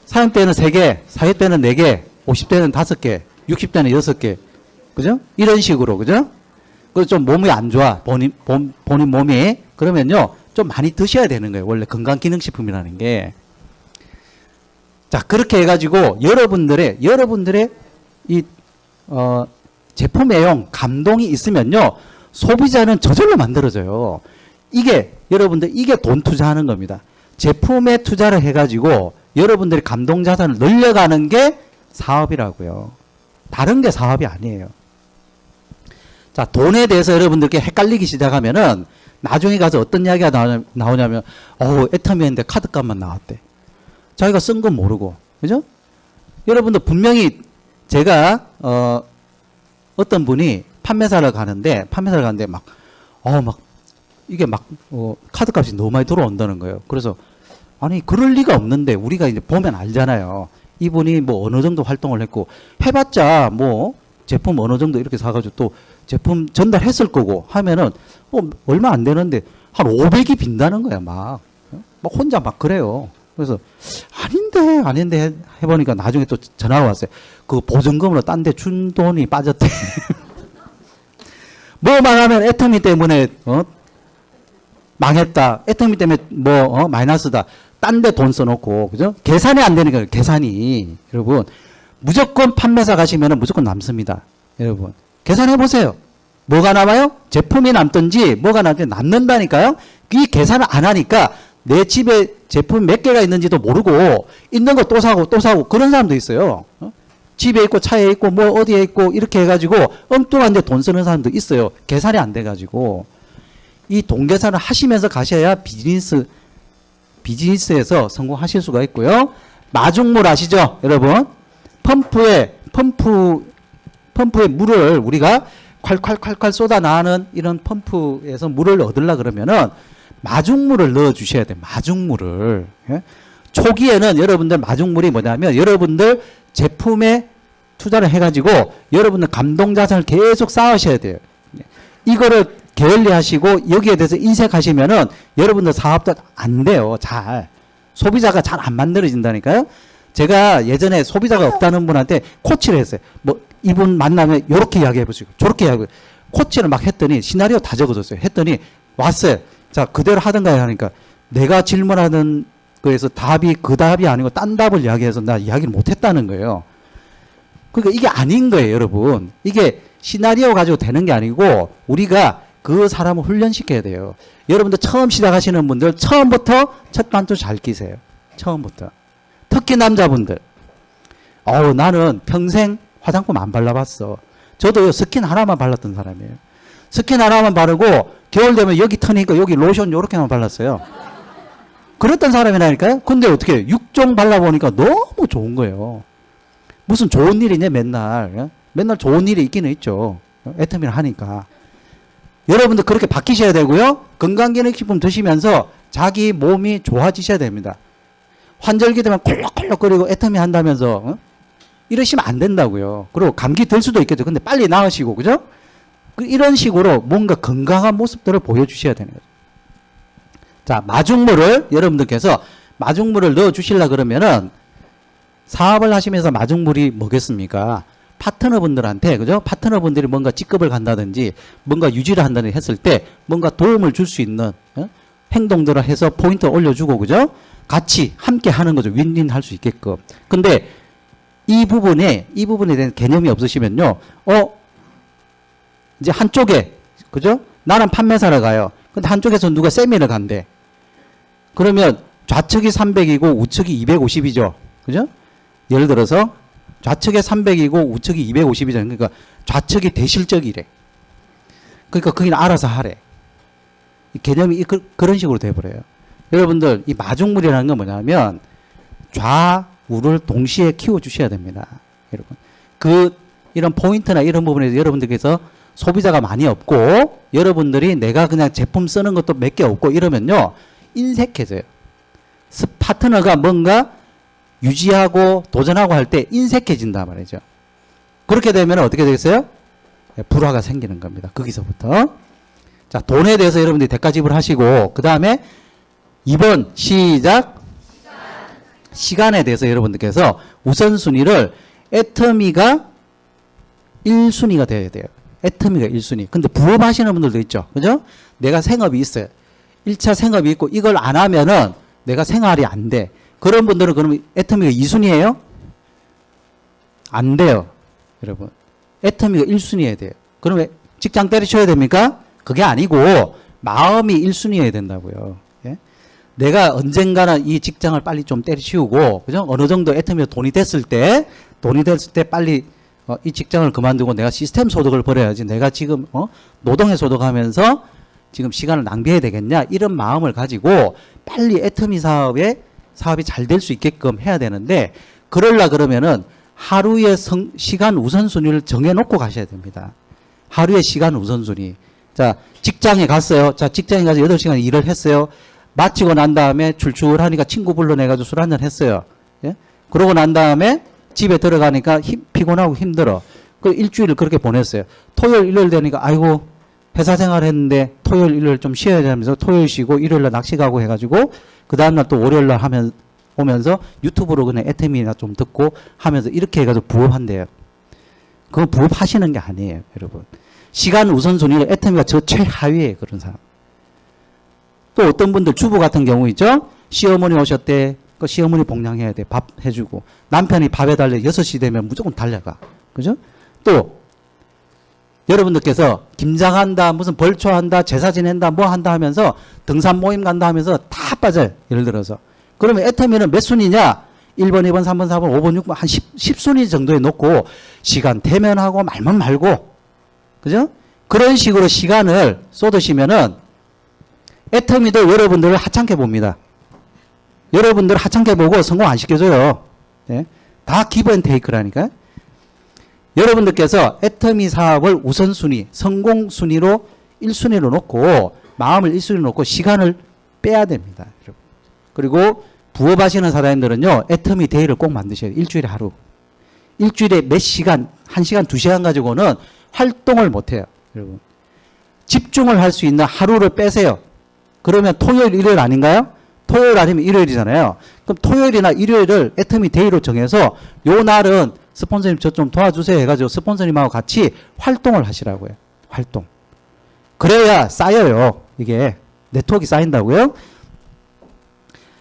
30대는 3개, 40대는 4개, 50대는 5개, 60대는 6개. 그죠? 이런 식으로, 그죠? 그래서 좀 몸이 안 좋아. 본인 몸이. 그러면요. 좀 많이 드셔야 되는 거예요. 원래 건강기능식품이라는 게. 자, 그렇게 해가지고 여러분들의 이, 제품 애용, 감동이 있으면요. 소비자는 저절로 만들어져요. 여러분들, 이게 돈 투자하는 겁니다. 제품에 투자를 해가지고 여러분들이 감동 자산을 늘려가는 게 사업이라고요. 다른 게 사업이 아니에요. 자, 돈에 대해서 여러분들께 헷갈리기 시작하면은 나중에 가서 어떤 이야기가 나오냐면, 애터미인데 카드값만 나왔대. 자기가 쓴 건 모르고. 그죠? 여러분들 분명히 제가, 어떤 분이 판매사를 가는데 카드값이 너무 많이 들어온다는 거예요. 그래서, 아니, 그럴 리가 없는데, 우리가 이제 보면 알잖아요. 이분이 뭐 어느 정도 활동을 했고, 해봤자 뭐, 제품 어느 정도 이렇게 사가지고 또 제품 전달했을 거고 하면은, 얼마 안 되는데, 한 500이 빈다는 거야, 막 혼자 막 그래요. 그래서, 아닌데 해보니까 나중에 또 전화가 왔어요. 그 보증금으로 딴 데 준 돈이 빠졌대. 뭐만 하면 애터미 때문에, 망했다. 애터미 때문에 마이너스다. 딴 데 돈 써놓고, 그죠? 계산이 안 되는 거예요, 계산이. 여러분, 무조건 판매사 가시면 무조건 남습니다. 여러분, 계산해보세요. 뭐가 남아요? 제품이 남든지 뭐가 남는다니까요? 이 계산을 안 하니까 내 집에 제품 몇 개가 있는지도 모르고 있는 거 또 사고 그런 사람도 있어요. 집에 있고 차에 있고 뭐 어디에 있고 이렇게 해가지고 엉뚱한 데 돈 쓰는 사람도 있어요. 계산이 안 돼가지고. 이 돈 계산을 하시면서 가셔야 비즈니스에서 성공하실 수가 있고요. 마중물 아시죠? 여러분. 펌프에 물을 우리가 콸콸콸콸 쏟아 나가는 이런 펌프에서 물을 얻으려 그러면은 마중물을 넣어 주셔야 돼요. 마중물을. 예? 초기에는 여러분들 마중물이 뭐냐면 여러분들 제품에 투자를 해가지고 여러분들 감동자산을 계속 쌓으셔야 돼요. 이거를 게을리하시고 여기에 대해서 인색하시면은 여러분들 사업도 안 돼요. 잘. 소비자가 잘 안 만들어진다니까요. 제가 예전에 소비자가 없다는 분한테 코치를 했어요. 뭐 이분 만나면 요렇게 이야기해 보시고 저렇게 이야기해. 코치를 막 했더니 시나리오 다 적어줬어요. 했더니 왔어요. 자, 그대로 하던가 하니까 내가 질문하는 거에서 그 답이 아니고 딴 답을 이야기해서 나 이야기를 못 했다는 거예요. 그러니까 이게 아닌 거예요, 여러분. 이게 시나리오 가지고 되는 게 아니고 우리가 그 사람을 훈련시켜야 돼요. 여러분들 처음 시작하시는 분들 처음부터 첫 단추 잘 끼세요. 처음부터. 특히 남자분들. 나는 평생 화장품 안 발라봤어. 저도 스킨 하나만 발랐던 사람이에요. 스킨 하나만 바르고 겨울 되면 여기 터니까 여기 로션 요렇게만 발랐어요. 그랬던 사람이라니까요. 근데 어떻게 6종 발라보니까 너무 좋은 거예요. 무슨 좋은 일이냐 맨날. 맨날 좋은 일이 있기는 있죠. 애터미를 하니까. 여러분들 그렇게 바뀌셔야 되고요. 건강기능식품 드시면서 자기 몸이 좋아지셔야 됩니다. 환절기 되면 콜록콜록거리고 애터미 한다면서 이러시면 안 된다고요. 그리고 감기 들 수도 있겠죠. 근데 빨리 나으시고, 그죠? 이런 식으로 뭔가 건강한 모습들을 보여주셔야 되는 거죠. 자, 마중물을 여러분들께서 마중물을 넣어 주시려 그러면은 사업을 하시면서 마중물이 뭐겠습니까? 파트너분들한테, 그죠? 파트너분들이 뭔가 직급을 간다든지 뭔가 유지를 한다든지 했을 때 뭔가 도움을 줄 수 있는 행동들을 해서 포인트 올려주고, 그죠? 같이 함께 하는 거죠. 윈윈 할 수 있게끔. 근데 이 부분에 대한 개념이 없으시면요. 이제 한쪽에, 그죠? 나는 판매사를 가요. 근데 한쪽에서 누가 세미를 간대. 그러면 좌측이 300이고 우측이 250이죠. 그죠? 예를 들어서 좌측에 300이고 우측이 250이잖아요. 그러니까 좌측이 대실적이래. 그러니까 거기는 알아서 하래. 이 개념이 그런 식으로 돼버려요. 여러분들 이 마중물이라는 건 뭐냐면 좌우를 동시에 키워주셔야 됩니다. 여러분. 이런 포인트나 이런 부분에서 여러분들께서 소비자가 많이 없고 여러분들이 내가 그냥 제품 쓰는 것도 몇 개 없고 이러면요. 인색해져요. 파트너가 뭔가 유지하고 도전하고 할 때 인색해진단 말이죠. 그렇게 되면 어떻게 되겠어요? 불화가 생기는 겁니다. 거기서부터. 자, 돈에 대해서 여러분들이 대가 지불하시고 그 다음에 2번 시작. 시간에 대해서 여러분들께서 우선순위를 애터미가 1순위가 되어야 돼요. 애터미가 1순위. 근데 부업하시는 분들도 있죠. 그죠? 내가 생업이 있어요. 1차 생업이 있고 이걸 안 하면은 내가 생활이 안 돼. 그런 분들은 그러면 애터미가 2순위예요? 안 돼요. 여러분. 애터미가 1순위여야 돼요. 그러면 직장 때려쳐야 됩니까? 그게 아니고 마음이 1순위여야 된다고요. 예? 내가 언젠가는 이 직장을 빨리 좀 때려치우고, 그죠? 어느 정도 애터미가 돈이 됐을 때 빨리 이 직장을 그만두고 내가 시스템 소득을 벌여야지. 내가 지금 노동의 소득하면서 지금 시간을 낭비해야 되겠냐? 이런 마음을 가지고 빨리 애터미 사업이 잘 될 수 있게끔 해야 되는데, 그러려 그러면은 하루의 시간 우선순위를 정해놓고 가셔야 됩니다. 하루의 시간 우선순위. 자, 직장에 갔어요. 자, 직장에 가서 8시간 일을 했어요. 마치고 난 다음에 출출하니까 친구 불러내가지고 술 한잔 했어요. 예? 그러고 난 다음에 집에 들어가니까 피곤하고 힘들어. 그 일주일을 그렇게 보냈어요. 토요일, 일요일 되니까 아이고 회사 생활 했는데 토요일, 일요일 좀 쉬어야 하면서 토요일 쉬고 일요일 날 낚시 가고 해가지고 그 다음날 또 월요일 날 오면서 유튜브로 그냥 애터미나 좀 듣고 하면서 이렇게 해가지고 부업한대요. 그거 부업하시는 게 아니에요, 여러분. 시간 우선순위를 애터미가 저 최하위에 그런 사람. 또 어떤 분들 주부 같은 경우 있죠? 시어머니 오셨대. 그 시어머니 복량해야 돼. 밥 해주고. 남편이 밥 해달래. 6시 되면 무조건 달려가. 그죠? 또 여러분들께서 김장한다, 무슨 벌초한다, 제사 지낸다, 뭐 한다 하면서 등산 모임 간다 하면서 다 빠져요. 예를 들어서. 그러면 애터미는 몇 순위냐? 1번, 2번, 3번, 4번, 5번, 6번 한 10순위 정도에 놓고 시간 대면하고 말만 말고, 그죠? 그런 식으로 시간을 쏟으시면은 애터미도 여러분들을 하찮게 봅니다. 여러분들 하찮게 보고 성공 안 시켜줘요. 네? 다 기브 앤 테이크라니까. 여러분들께서 애터미 사업을 우선순위, 성공순위로 1순위로 놓고 마음을 1순위로 놓고 시간을 빼야 됩니다. 여러분. 그리고 부업하시는 사람들은요, 애터미 데이를 꼭 만드셔야 돼요. 일주일에 하루. 일주일에 몇 시간, 1시간, 2시간 가지고는 활동을 못해요. 여러분. 집중을 할 수 있는 하루를 빼세요. 그러면 토요일, 일요일 아닌가요? 토요일 아니면 일요일이잖아요. 그럼 토요일이나 일요일을 애터미 데이로 정해서 요 날은 스폰서님 저 좀 도와주세요 해가지고 스폰서님하고 같이 활동을 하시라고요. 활동. 그래야 쌓여요. 이게 네트워크가 쌓인다고요.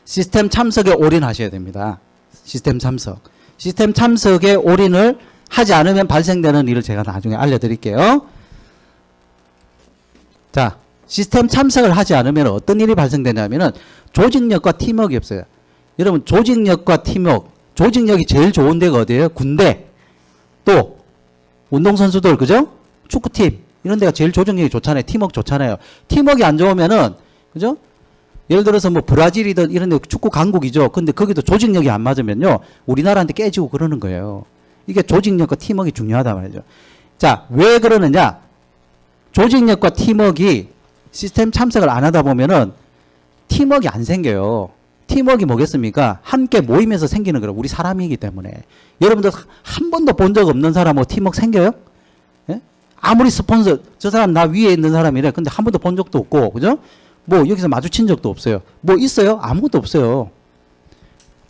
시스템 참석에 올인하셔야 됩니다. 시스템 참석. 시스템 참석에 올인을 하지 않으면 발생되는 일을 제가 나중에 알려드릴게요. 자, 시스템 참석을 하지 않으면 어떤 일이 발생되냐면은 조직력과 팀워크가 없어요. 여러분, 조직력과 팀워크, 조직력이 제일 좋은 데가 어디예요? 군대, 또 운동선수들, 그죠? 축구팀, 이런 데가 제일 조직력이 좋잖아요. 팀워크 좋잖아요. 팀워크가 안 좋으면은, 그죠? 예를 들어서 뭐 브라질이든 이런 데 축구 강국이죠. 근데 거기도 조직력이 안 맞으면요, 우리나라한테 깨지고 그러는 거예요. 이게 조직력과 팀워크가 중요하단 말이죠. 자, 왜 그러느냐? 조직력과 팀워크가 시스템 참석을 안 하다 보면은 팀워크가 안 생겨요. 팀워크가 뭐겠습니까? 함께 모이면서 생기는 거예요. 우리 사람이기 때문에. 여러분들 한 번도 본 적 없는 사람하고 팀워크 생겨요? 예? 아무리 스폰서, 저 사람 나 위에 있는 사람이래. 근데 한 번도 본 적도 없고, 그죠? 뭐 여기서 마주친 적도 없어요. 뭐 있어요? 아무것도 없어요.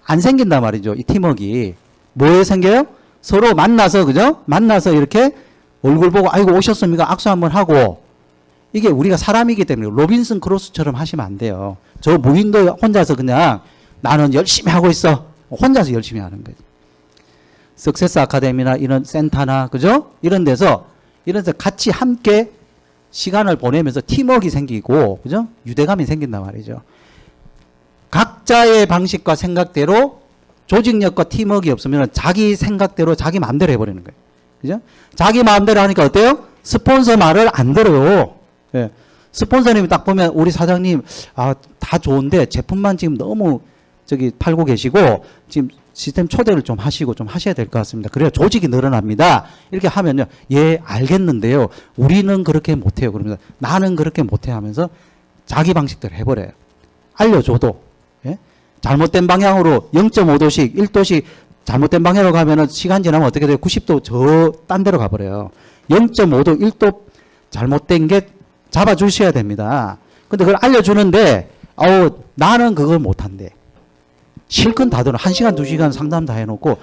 안 생긴단 말이죠. 이 팀워크가. 뭐에 생겨요? 서로 만나서, 그죠? 만나서 이렇게 얼굴 보고 아이고 오셨습니까? 악수 한번 하고. 이게 우리가 사람이기 때문에 로빈슨 크루소처럼 하시면 안 돼요. 저 무인도 혼자서 그냥 나는 열심히 하고 있어. 혼자서 열심히 하는 거예요. 석세스 아카데미나 이런 센터나, 그죠? 이런 데서 같이 함께 시간을 보내면서 팀워크가 생기고, 그죠? 유대감이 생긴단 말이죠. 각자의 방식과 생각대로 조직력과 팀워크가 없으면 자기 생각대로 자기 마음대로 해버리는 거예요. 그죠? 자기 마음대로 하니까 어때요? 스폰서 말을 안 들어요. 예. 스폰서님이 딱 보면 우리 사장님 다 좋은데 제품만 지금 너무 팔고 계시고 지금 시스템 초대를 좀 하시고 좀 하셔야 될 것 같습니다. 그래야 조직이 늘어납니다. 이렇게 하면요. 예, 알겠는데요. 우리는 그렇게 못해요. 그러면서 나는 그렇게 못해 하면서 자기 방식대로 해버려요. 알려줘도. 예? 잘못된 방향으로 0.5도씩 1도씩 잘못된 방향으로 가면은 시간 지나면 어떻게 돼요? 90도 저 딴 데로 가버려요. 0.5도 1도 잘못된 게 잡아주셔야 됩니다. 근데 그걸 알려주는데 나는 그걸 못한대. 실컷 다 들어. 1시간 2시간 상담 다 해놓고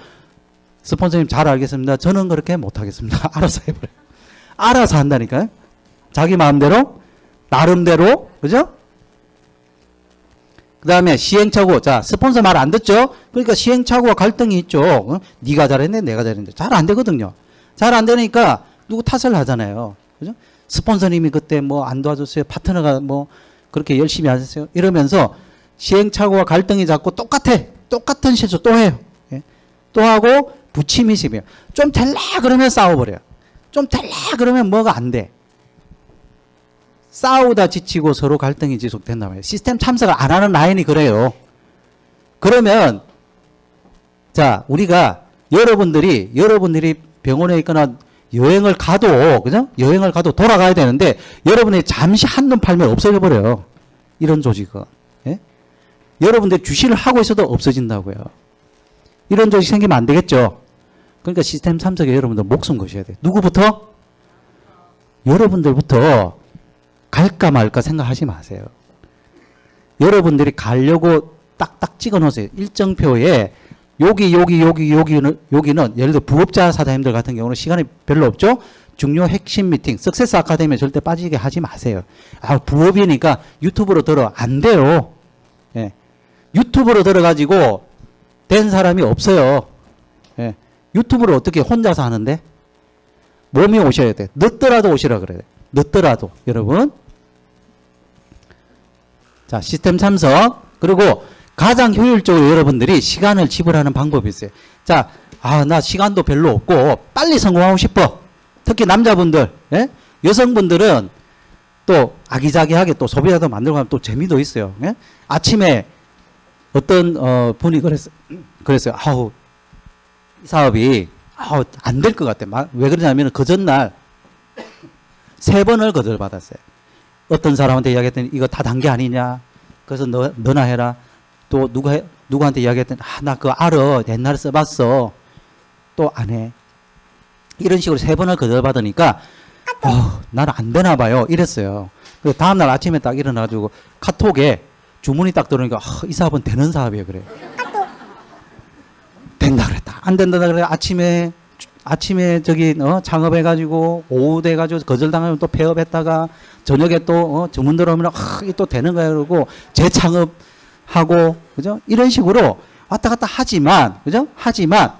스폰서님 잘 알겠습니다. 저는 그렇게 못하겠습니다. 알아서 해버려요. 알아서 한다니까요. 자기 마음대로, 나름대로, 그죠? 그 다음에 시행착오. 자, 스폰서 말 안 듣죠? 그러니까 시행착오와 갈등이 있죠. 어? 네가 잘했네, 내가 잘했는데. 잘 안 되거든요. 잘 안 되니까 누구 탓을 하잖아요. 그죠? 스폰서님이 그때 뭐 안 도와줬어요. 파트너가 뭐 그렇게 열심히 하셨어요. 이러면서 시행착오와 갈등이 자꾸 똑같아. 똑같은 실수 또 해요. 예? 또 하고 부침이 심해요. 좀 될라 그러면 싸워버려요. 좀 될라 그러면 뭐가 안 돼. 싸우다 지치고 서로 갈등이 지속된단 말이에요. 시스템 참석을 안 하는 라인이 그래요. 그러면 자, 우리가 여러분들이 병원에 있거나 여행을 가도, 그죠? 여행을 가도 돌아가야 되는데 여러분이 잠시 한눈 팔면 없어져 버려요. 이런 조직은. 예? 여러분들이 주시를 하고 있어도 없어진다고요. 이런 조직 생기면 안 되겠죠. 그러니까 시스템 참석에 여러분들 목숨 거셔야 돼요. 누구부터? 여러분들부터 갈까 말까 생각하지 마세요. 여러분들이 가려고 딱딱 찍어 놓으세요. 일정표에 여기는 예를 들어 부업자 사장님들 같은 경우는 시간이 별로 없죠. 중요 핵심 미팅, 석세스 아카데미에 절대 빠지게 하지 마세요. 아, 부업이니까 유튜브로 들어. 안 돼요. 예. 유튜브로 들어가지고 된 사람이 없어요. 예. 유튜브를 어떻게 혼자서 하는데? 몸이 오셔야 돼. 늦더라도 오시라 그래요. 늦더라도. 여러분. 자, 시스템 참석. 그리고 가장 효율적으로 여러분들이 시간을 지불하는 방법이 있어요. 자, 나 시간도 별로 없고 빨리 성공하고 싶어. 특히 남자분들, 예? 여성분들은 또 아기자기하게 또 소비자도 만들고 하면 또 재미도 있어요. 예? 아침에 어떤 분이 그랬어요. 이 사업이 안 될 것 같아. 왜 그러냐면 그 전날 3번을 거절받았어요. 어떤 사람한테 이야기했더니 이거 다 단계 아니냐. 그래서 너나 해라. 또 누구한테 이야기했더니 나 그거 알아. 옛날에 써봤어. 또 안 해. 이런 식으로 3번을 거절받으니까 나는 안 되나 봐요. 이랬어요. 그래서 다음날 아침에 딱 일어나가지고 카톡에 주문이 딱 들어오니까 이 사업은 되는 사업이에요. 그래. 된다 그랬다. 안 된다 그래. 아침에 저기 창업해가지고 오후 돼가지고 거절당하면 또 폐업했다가 저녁에 또 주문 들어오면 이게 또 되는 거야. 그러고 재창업하고 그죠? 이런 식으로 왔다 갔다 하지만 그죠? 하지만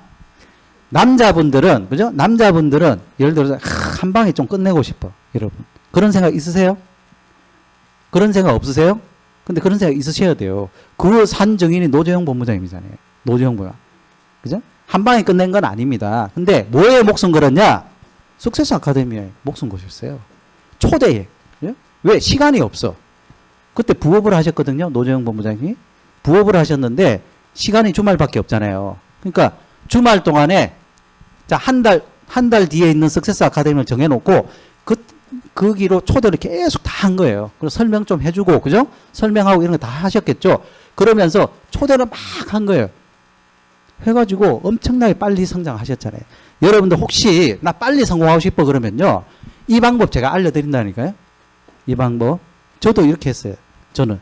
남자분들은 그죠? 남자분들은 예를 들어서 한 방에 좀 끝내고 싶어. 여러분 그런 생각 있으세요? 그런 생각 없으세요? 근데 그런 생각 있으셔야 돼요. 그 산 증인이 노재영 본부장님이잖아요. 노재영 본부장. 그죠? 한 방에 끝낸 건 아닙니다. 근데 뭐에 목숨 걸었냐? 석세스 아카데미에 목숨 거셨어요. 초대에. 그죠? 왜? 시간이 없어. 그때 부업을 하셨거든요. 노재영 본부장님이. 부업을 하셨는데 시간이 주말밖에 없잖아요. 그러니까 주말 동안에 자, 한 달 뒤에 있는 석세스 아카데미를 정해놓고 거기로 초대를 계속 다 한 거예요. 그래서 설명 좀 해주고, 그죠? 설명하고 이런 거 다 하셨겠죠? 그러면서 초대를 막 한 거예요. 해가지고 엄청나게 빨리 성장하셨잖아요. 여러분들 혹시 나 빨리 성공하고 싶어 그러면요. 이 방법 제가 알려드린다니까요. 이 방법. 저도 이렇게 했어요. 저는.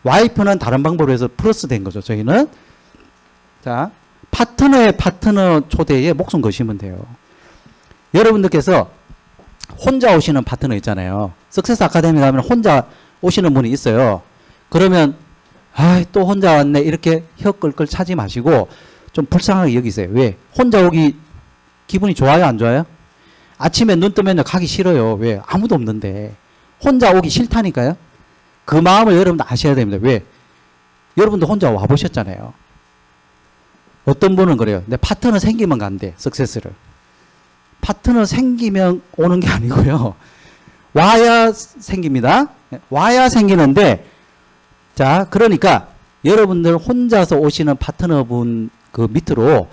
와이프는 다른 방법으로 해서 플러스 된 거죠. 저희는. 자, 파트너의 파트너 초대에 목숨 거시면 돼요. 여러분들께서 혼자 오시는 파트너 있잖아요. 석세스 아카데미 가면 혼자 오시는 분이 있어요. 그러면 또 혼자 왔네 이렇게 혀 끌끌 차지 마시고 좀 불쌍하게 여기세요. 왜? 혼자 오기 기분이 좋아요 안 좋아요? 아침에 눈 뜨면 가기 싫어요. 왜? 아무도 없는데. 혼자 오기 싫다니까요. 그 마음을 여러분들 아셔야 됩니다. 왜? 여러분도 혼자 와보셨잖아요. 어떤 분은 그래요. 내 파트너 생기면 간대. 석세스를. 파트너 생기면 오는 게 아니고요. 와야 생깁니다. 와야 생기는데 자 그러니까 여러분들 혼자서 오시는 파트너분 그 밑으로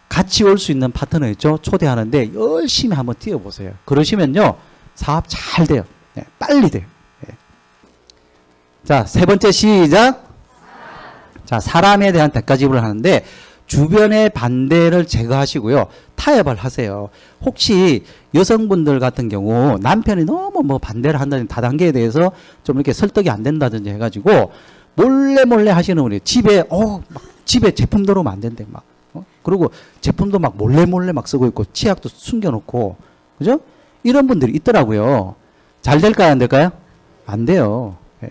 같이 올 수 있는 파트너 있죠. 초대하는데 열심히 한번 뛰어보세요. 그러시면요. 사업 잘 돼요. 네, 빨리 돼요. 네. 자, 3번째 시작. 자, 사람에 대한 대가 지불을 하는데 주변의 반대를 제거하시고요. 타협을 하세요. 혹시 여성분들 같은 경우 남편이 너무 뭐 반대를 한다든지 다단계에 대해서 좀 이렇게 설득이 안 된다든지 해가지고 몰래 하시는 분이 집에 집에 제품 들어오면 안 된대 막. 그리고 제품도 막 몰래 막 쓰고 있고 치약도 숨겨놓고 그죠? 이런 분들이 있더라고요. 잘 될까요? 안 될까요? 안 돼요. 예.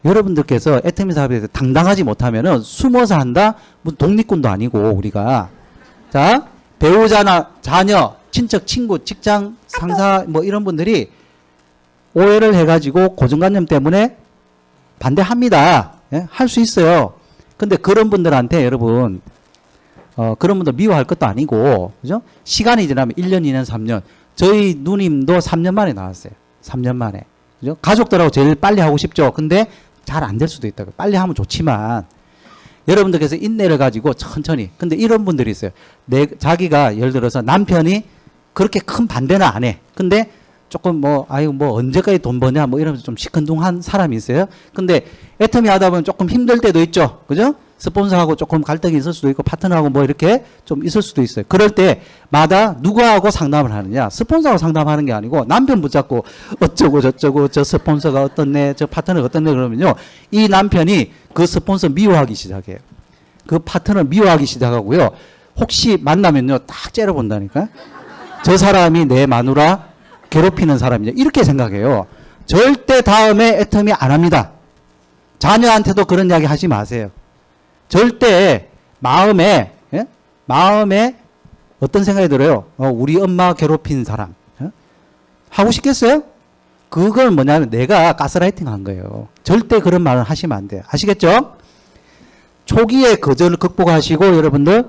여러분들께서 애터미 사업에 대해서 당당하지 못하면은 숨어서 한다? 무슨 독립군도 아니고 우리가. 자, 배우자나 자녀, 친척, 친구, 직장, 상사 뭐 이런 분들이 오해를 해가지고 고정관념 때문에 반대합니다. 예? 할 수 있어요. 근데 그런 분들한테 여러분 그런 분들 미워할 것도 아니고 그죠? 시간이 지나면 1년, 2년, 3년 저희 누님도 3년 만에 나왔어요. 3년 만에. 그죠? 가족들하고 제일 빨리 하고 싶죠. 근데 잘 안 될 수도 있다고. 빨리 하면 좋지만 여러분들께서 인내를 가지고 천천히. 근데 이런 분들이 있어요. 자기가 예를 들어서 남편이 그렇게 큰 반대는 안 해. 근데 조금 언제까지 돈 버냐 이러면서 좀 시큰둥한 사람이 있어요. 근데 애터미 하다 보면 조금 힘들 때도 있죠. 그죠? 스폰서하고 조금 갈등이 있을 수도 있고 파트너하고 이렇게 좀 있을 수도 있어요. 그럴 때마다 누구하고 상담을 하느냐? 스폰서하고 상담하는 게 아니고 남편 붙잡고 어쩌고 저쩌고 저 스폰서가 어떻네 저 파트너가 어떻네 그러면요. 이 남편이 그 스폰서 미워하기 시작해요. 그 파트너 미워하기 시작하고요. 혹시 만나면요. 딱 째려본다니까. 저 사람이 내 마누라 괴롭히는 사람이냐 이렇게 생각해요. 절대 다음에 애터미 안 합니다. 자녀한테도 그런 이야기 하지 마세요. 절대 마음에 어떤 생각이 들어요? 우리 엄마 괴롭힌 사람 하고 싶겠어요? 그건 뭐냐면 내가 가스라이팅 한 거예요. 절대 그런 말을 하시면 안 돼요. 아시겠죠? 초기에 거절을 극복하시고 여러분들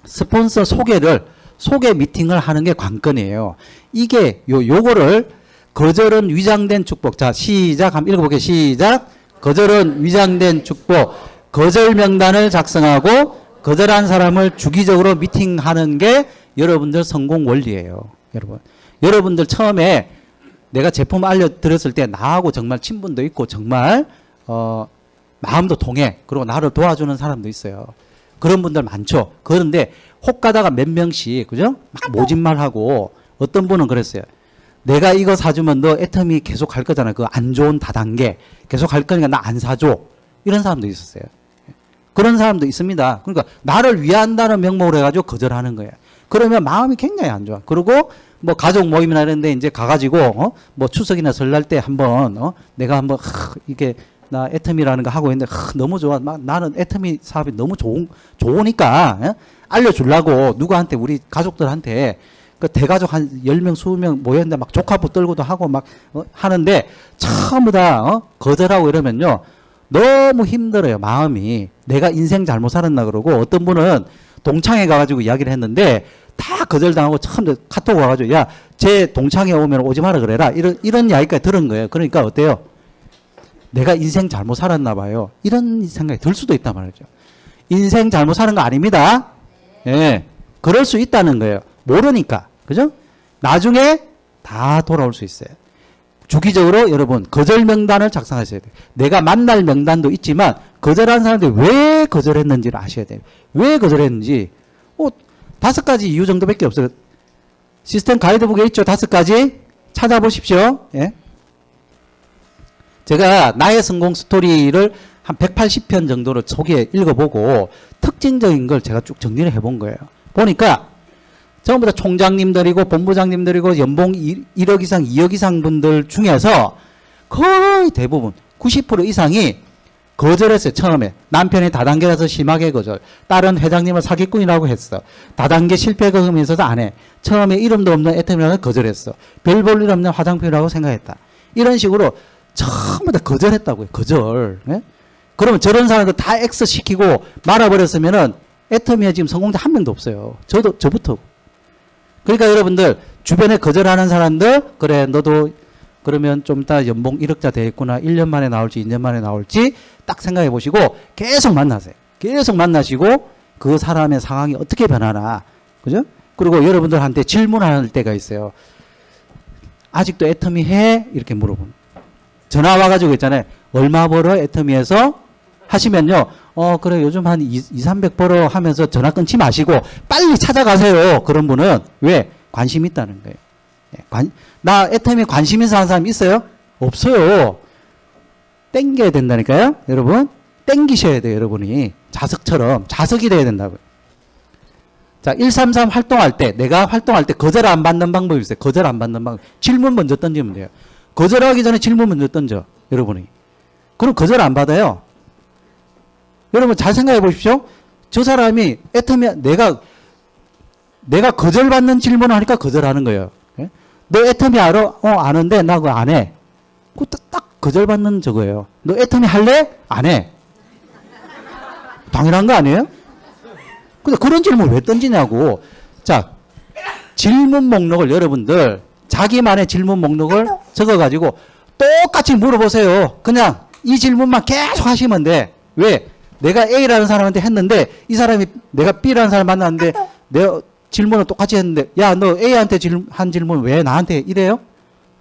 스폰서 소개 미팅을 하는 게 관건이에요. 이게 요거를 거절은 위장된 축복. 자, 시작. 한번 읽어볼게요. 시작. 거절은 위장된 축복. 거절 명단을 작성하고 거절한 사람을 주기적으로 미팅하는 게 여러분들 성공 원리예요. 여러분들 처음에 내가 제품 알려드렸을 때 나하고 정말 친분도 있고 정말 마음도 통해. 그리고 나를 도와주는 사람도 있어요. 그런 분들 많죠. 그런데 혹 가다가 몇 명씩 그죠? 막 모진말하고 어떤 분은 그랬어요. 내가 이거 사주면 너 애터미 계속 할 거잖아. 그 안 좋은 다단계 계속 할 거니까 나 안 사줘. 이런 사람도 있었어요. 그런 사람도 있습니다. 그러니까 나를 위한다는 명목으로 해가지고 거절하는 거예요. 그러면 마음이 굉장히 안 좋아. 그리고 가족 모임이나 이런 데 이제 가가지고 추석이나 설날 때 한번 내가 한번 이게 나 애터미라는 거 하고 있는데 너무 좋아. 나는 애터미 사업이 너무 좋으니까 알려주려고 누구한테 우리 가족들한테 그 대가족 한 10명 20명 모였는데 막 조카부 떨고도 하고 막 하는데 전부 다 거절하고 이러면요. 너무 힘들어요. 마음이. 내가 인생 잘못 살았나 그러고 어떤 분은 동창회 가가지고 이야기를 했는데 다 거절당하고 처음 카톡 와가지고 야, 제 동창회 오면 오지 마라 그래라. 이런 이야기까지 들은 거예요. 그러니까 어때요? 내가 인생 잘못 살았나 봐요. 이런 생각이 들 수도 있단 말이죠. 인생 잘못 사는 거 아닙니다. 예. 그럴 수 있다는 거예요. 모르니까. 그죠? 나중에 다 돌아올 수 있어요. 주기적으로 여러분 거절 명단을 작성하셔야 돼요. 내가 만날 명단도 있지만 거절한 사람들이 왜 거절했는지를 아셔야 돼요. 왜 거절했는지 5가지 이유 정도밖에 없어요. 시스템 가이드북에 있죠. 5가지 찾아보십시오. 예. 제가 나의 성공 스토리를 한 180편 정도로 소개 읽어보고 특징적인 걸 제가 쭉 정리를 해본 거예요. 보니까 전부 다 총장님들이고 본부장님들이고 연봉 1억 이상 2억 이상 분들 중에서 거의 대부분 90% 이상이 거절했어요. 처음에 남편이 다단계라서 심하게 거절, 다른 회장님을 사기꾼이라고 했어, 다단계 실패 경험이 있어서 안 해, 처음에 이름도 없는 애터미라고 거절했어, 별 볼 일 없는 화장품이라고 생각했다. 이런 식으로 전부 다 거절했다고요. 거절. 예? 그러면 저런 사람들 다 X 시키고 말아버렸으면은 애터미에 지금 성공자 한 명도 없어요. 저부터. 그러니까 여러분들 주변에 거절하는 사람들 그래 너도 그러면 좀 이따 연봉 1억자 되겠구나. 1년 만에 나올지 2년 만에 나올지 딱 생각해 보시고 계속 만나세요. 계속 만나시고 그 사람의 상황이 어떻게 변하나. 그죠? 그리고 여러분들한테 질문할 때가 있어요. 아직도 애터미 해? 이렇게 물어보는. 전화 와가지고 있잖아요. 얼마 벌어 애터미에서? 하시면요. 그래 요즘 한 200-300 벌어 하면서 전화 끊지 마시고 빨리 찾아가세요. 그런 분은 왜? 관심 있다는 거예요. 나 애터미에 관심 있어 하는 사람 있어요? 없어요. 땡겨야 된다니까요. 여러분 땡기셔야 돼요. 여러분이 자석처럼 자석이 돼야 된다고요. 자, 133 활동할 때, 내가 활동할 때 거절 안 받는 방법이 있어요. 거절 안 받는 방법. 질문 먼저 던지면 돼요. 거절하기 전에 질문 먼저 던져, 여러분이. 그럼 거절 안 받아요. 여러분 잘 생각해 보십시오. 저 사람이 애터미, 내가 거절받는 질문을 하니까 거절하는 거예요. 예? 너 애터미 알아? 아는데 나 그거 안 해. 그거 딱 거절받는 저거예요. 너 애터미 할래? 안 해. 당연한 거 아니에요? 근데 그런 질문을 왜 던지냐고. 자, 질문 목록을 여러분들 자기만의 질문 목록을 적어가지고 똑같이 물어보세요. 그냥 이 질문만 계속 하시면 돼. 왜? 내가 A라는 사람한테 했는데 이 사람이 내가 B라는 사람 만났는데 내가 질문을 똑같이 했는데 야, 너 A한테 한 질문 왜 나한테 이래요?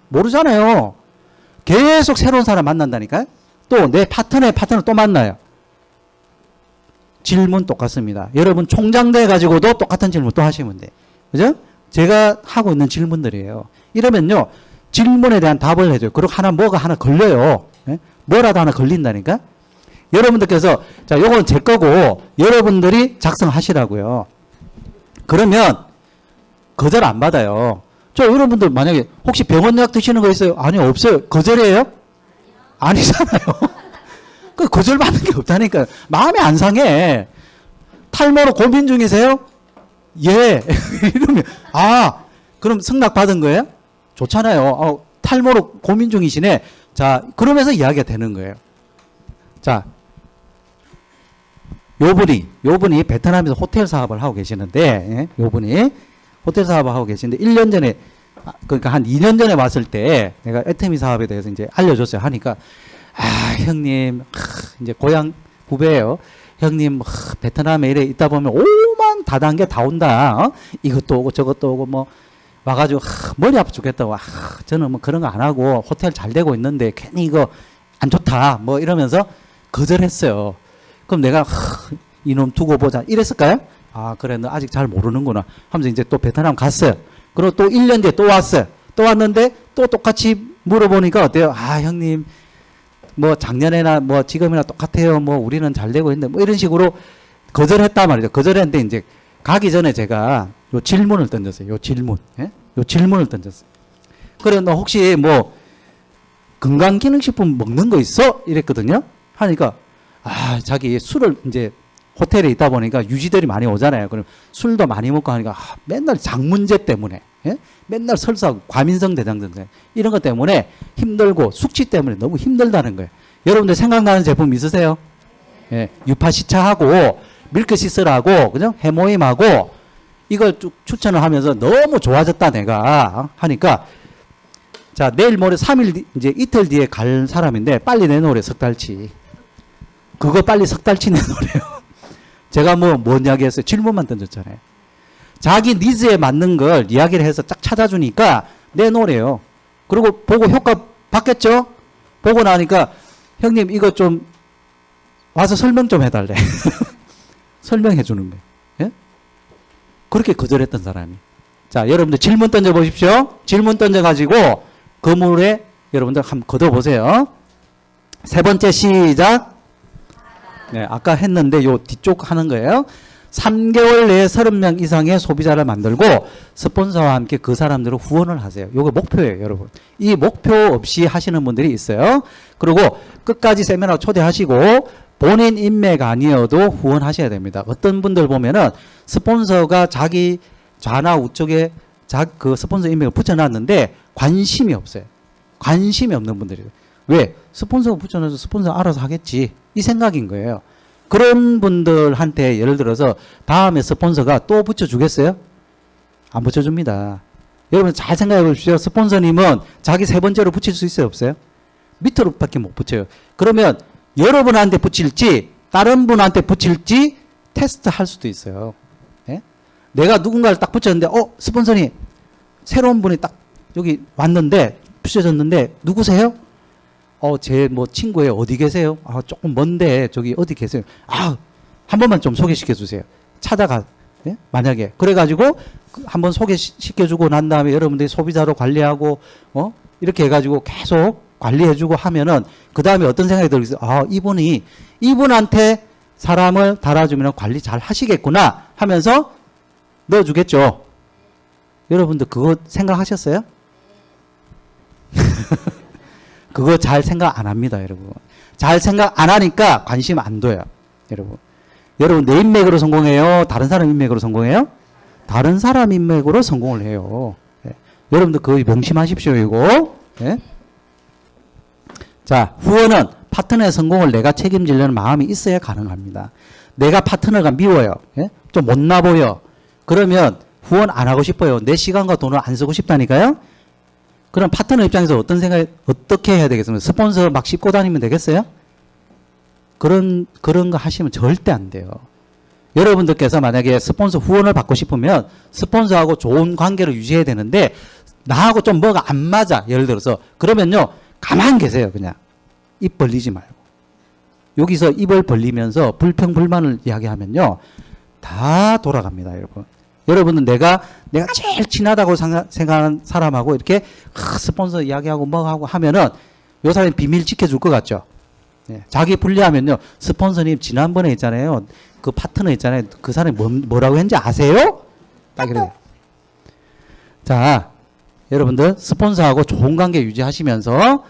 모르잖아요. 계속 새로운 사람 만난다니까요. 또 내 파트너의 파트너 또 만나요. 질문 똑같습니다. 여러분 총장돼 가지고도 똑같은 질문 또 하시면 돼. 그죠? 제가 하고 있는 질문들이에요. 이러면요. 질문에 대한 답을 해줘요. 그리고 뭐가 하나 걸려요. 예? 뭐라도 하나 걸린다니까? 여러분들께서, 자, 요건 제 거고, 여러분들이 작성하시라고요. 그러면, 거절 안 받아요. 여러분들 만약에, 혹시 병원 약 드시는 거 있어요? 아니요, 없어요. 거절이에요? 아니잖아요. 그 거절 받는 게 없다니까요. 마음이 안 상해. 탈모로 고민 중이세요? 예. 이러면, 그럼 승낙 받은 거예요? 좋잖아요. 탈모로 고민 중이시네. 자, 그러면서 이야기가 되는 거예요. 자, 요분이 베트남에서 호텔 사업을 하고 계시는데, 예? 요분이 호텔 사업을 하고 계시는데, 1년 전에, 그러니까 한 2년 전에 왔을 때, 내가 애터미 사업에 대해서 이제 알려줬어요. 하니까, 형님, 이제 고향 후배예요. 형님, 베트남에 이래 있다 보면 오만 다단계 다 온다. 이것도 오고 저것도 오고 뭐, 와가지고, 머리 아파 죽겠다고. 저는 뭐 그런 거 안 하고 호텔 잘 되고 있는데 괜히 이거 안 좋다. 뭐 이러면서 거절했어요. 그럼 내가, 이놈 두고 보자. 이랬을까요? 그래, 너 아직 잘 모르는구나. 하면서 이제 또 베트남 갔어요. 그리고 또 1년 뒤에 또 왔어요. 또 왔는데 또 똑같이 물어보니까 어때요? 형님, 뭐 작년에나 뭐 지금이나 똑같아요. 뭐 우리는 잘 되고 있는데 뭐 이런 식으로 거절했단 말이죠. 거절했는데 이제 가기 전에 제가 요 질문을 던졌어요. 요 질문. 예? 요 질문을 던졌어요. 그래, 너 혹시 뭐 건강기능식품 먹는 거 있어? 이랬거든요. 하니까 자기 술을 이제 호텔에 있다 보니까 유지들이 많이 오잖아요. 그럼 술도 많이 먹고 하니까 맨날 장 문제 때문에, 예? 맨날 설사 과민성 대장증 이런 것 때문에 힘들고 숙취 때문에 너무 힘들다는 거예요. 여러분들 생각나는 제품 있으세요? 예, 유파시차하고 밀크시슬하고 그죠? 해모임하고 이걸 쭉 추천을 하면서 너무 좋아졌다 내가 하니까 자, 내일 모레 3일 이제 이틀 뒤에 갈 사람인데 빨리 내놓으래. 석 달치. 그거 빨리 석 달치 내놓으래요. 제가 뭔 이야기 했어요? 질문만 던졌잖아요. 자기 니즈에 맞는 걸 이야기를 해서 딱 찾아주니까 내놓으래요. 그리고 보고 효과 받겠죠? 보고 나니까 형님 이거 좀 와서 설명 좀 해달래. 설명해 주는 거예요. 예? 그렇게 거절했던 사람이. 자, 여러분들 질문 던져보십시오. 질문 던져가지고 그물에 여러분들 한번 걷어보세요. 세 번째 시작. 네, 아까 했는데 요 뒤쪽 하는 거예요. 3개월 내에 30명 이상의 소비자를 만들고 스폰서와 함께 그 사람들을 후원을 하세요. 요게 목표예요, 여러분. 이 목표 없이 하시는 분들이 있어요. 그리고 끝까지 세미나 초대하시고 본인 인맥 아니어도 후원하셔야 됩니다. 어떤 분들 보면은 스폰서가 자기 좌나 우쪽에 그 스폰서 인맥을 붙여놨는데 관심이 없어요. 관심이 없는 분들이에요. 왜? 스폰서가 붙여놔서 스폰서 알아서 하겠지. 이 생각인 거예요. 그런 분들한테 예를 들어서 다음에 스폰서가 또 붙여주겠어요? 안 붙여줍니다. 여러분 잘 생각해 보십시오. 스폰서님은 자기 세 번째로 붙일 수 있어요? 없어요? 밑으로밖에 못 붙여요. 그러면 여러분한테 붙일지 다른 분한테 붙일지 테스트 할 수도 있어요. 예? 내가 누군가를 딱 붙였는데 스폰서님 새로운 분이 딱 여기 왔는데 붙여졌는데 누구세요? 제 친구예요. 어디 계세요? 조금 먼데 저기 어디 계세요? 한 번만 좀 소개시켜 주세요. 찾아가. 예? 만약에 그래가지고 한번 소개시켜주고 난 다음에 여러분들이 소비자로 관리하고 이렇게 해가지고 계속 관리해주고 하면은 그 다음에 어떤 생각이 들겠어요? 이분한테 사람을 달아주면 관리 잘 하시겠구나 하면서 넣어주겠죠? 여러분들 그거 생각하셨어요? 그거 잘 생각 안 합니다, 여러분. 잘 생각 안 하니까 관심 안 둬요, 여러분. 여러분, 내 인맥으로 성공해요? 다른 사람 인맥으로 성공해요? 다른 사람 인맥으로 성공을 해요. 예. 여러분들 그거 명심하십시오, 이거. 예? 자, 후원은 파트너의 성공을 내가 책임지려는 마음이 있어야 가능합니다. 내가 파트너가 미워요. 예? 좀 못나 보여. 그러면 후원 안 하고 싶어요. 내 시간과 돈을 안 쓰고 싶다니까요? 그럼 파트너 입장에서 어떻게 해야 되겠습니까? 스폰서 막 씹고 다니면 되겠어요? 그런 거 하시면 절대 안 돼요. 여러분들께서 만약에 스폰서 후원을 받고 싶으면 스폰서하고 좋은 관계를 유지해야 되는데 나하고 좀 뭐가 안 맞아. 예를 들어서. 그러면요. 가만 계세요. 그냥. 입 벌리지 말고. 여기서 입을 벌리면서 불평불만을 이야기하면요. 다 돌아갑니다. 여러분. 여러분은 내가 제일 친하다고 생각하는 사람하고 이렇게 스폰서 이야기하고 뭐 하고 하면은 요 사람이 비밀 지켜줄 것 같죠? 예, 자기 불리하면요. 스폰서님 지난번에 있잖아요. 그 파트너 있잖아요. 그 사람이 뭐라고 했는지 아세요? 딱 이래요. 자, 여러분들 스폰서하고 좋은 관계 유지하시면서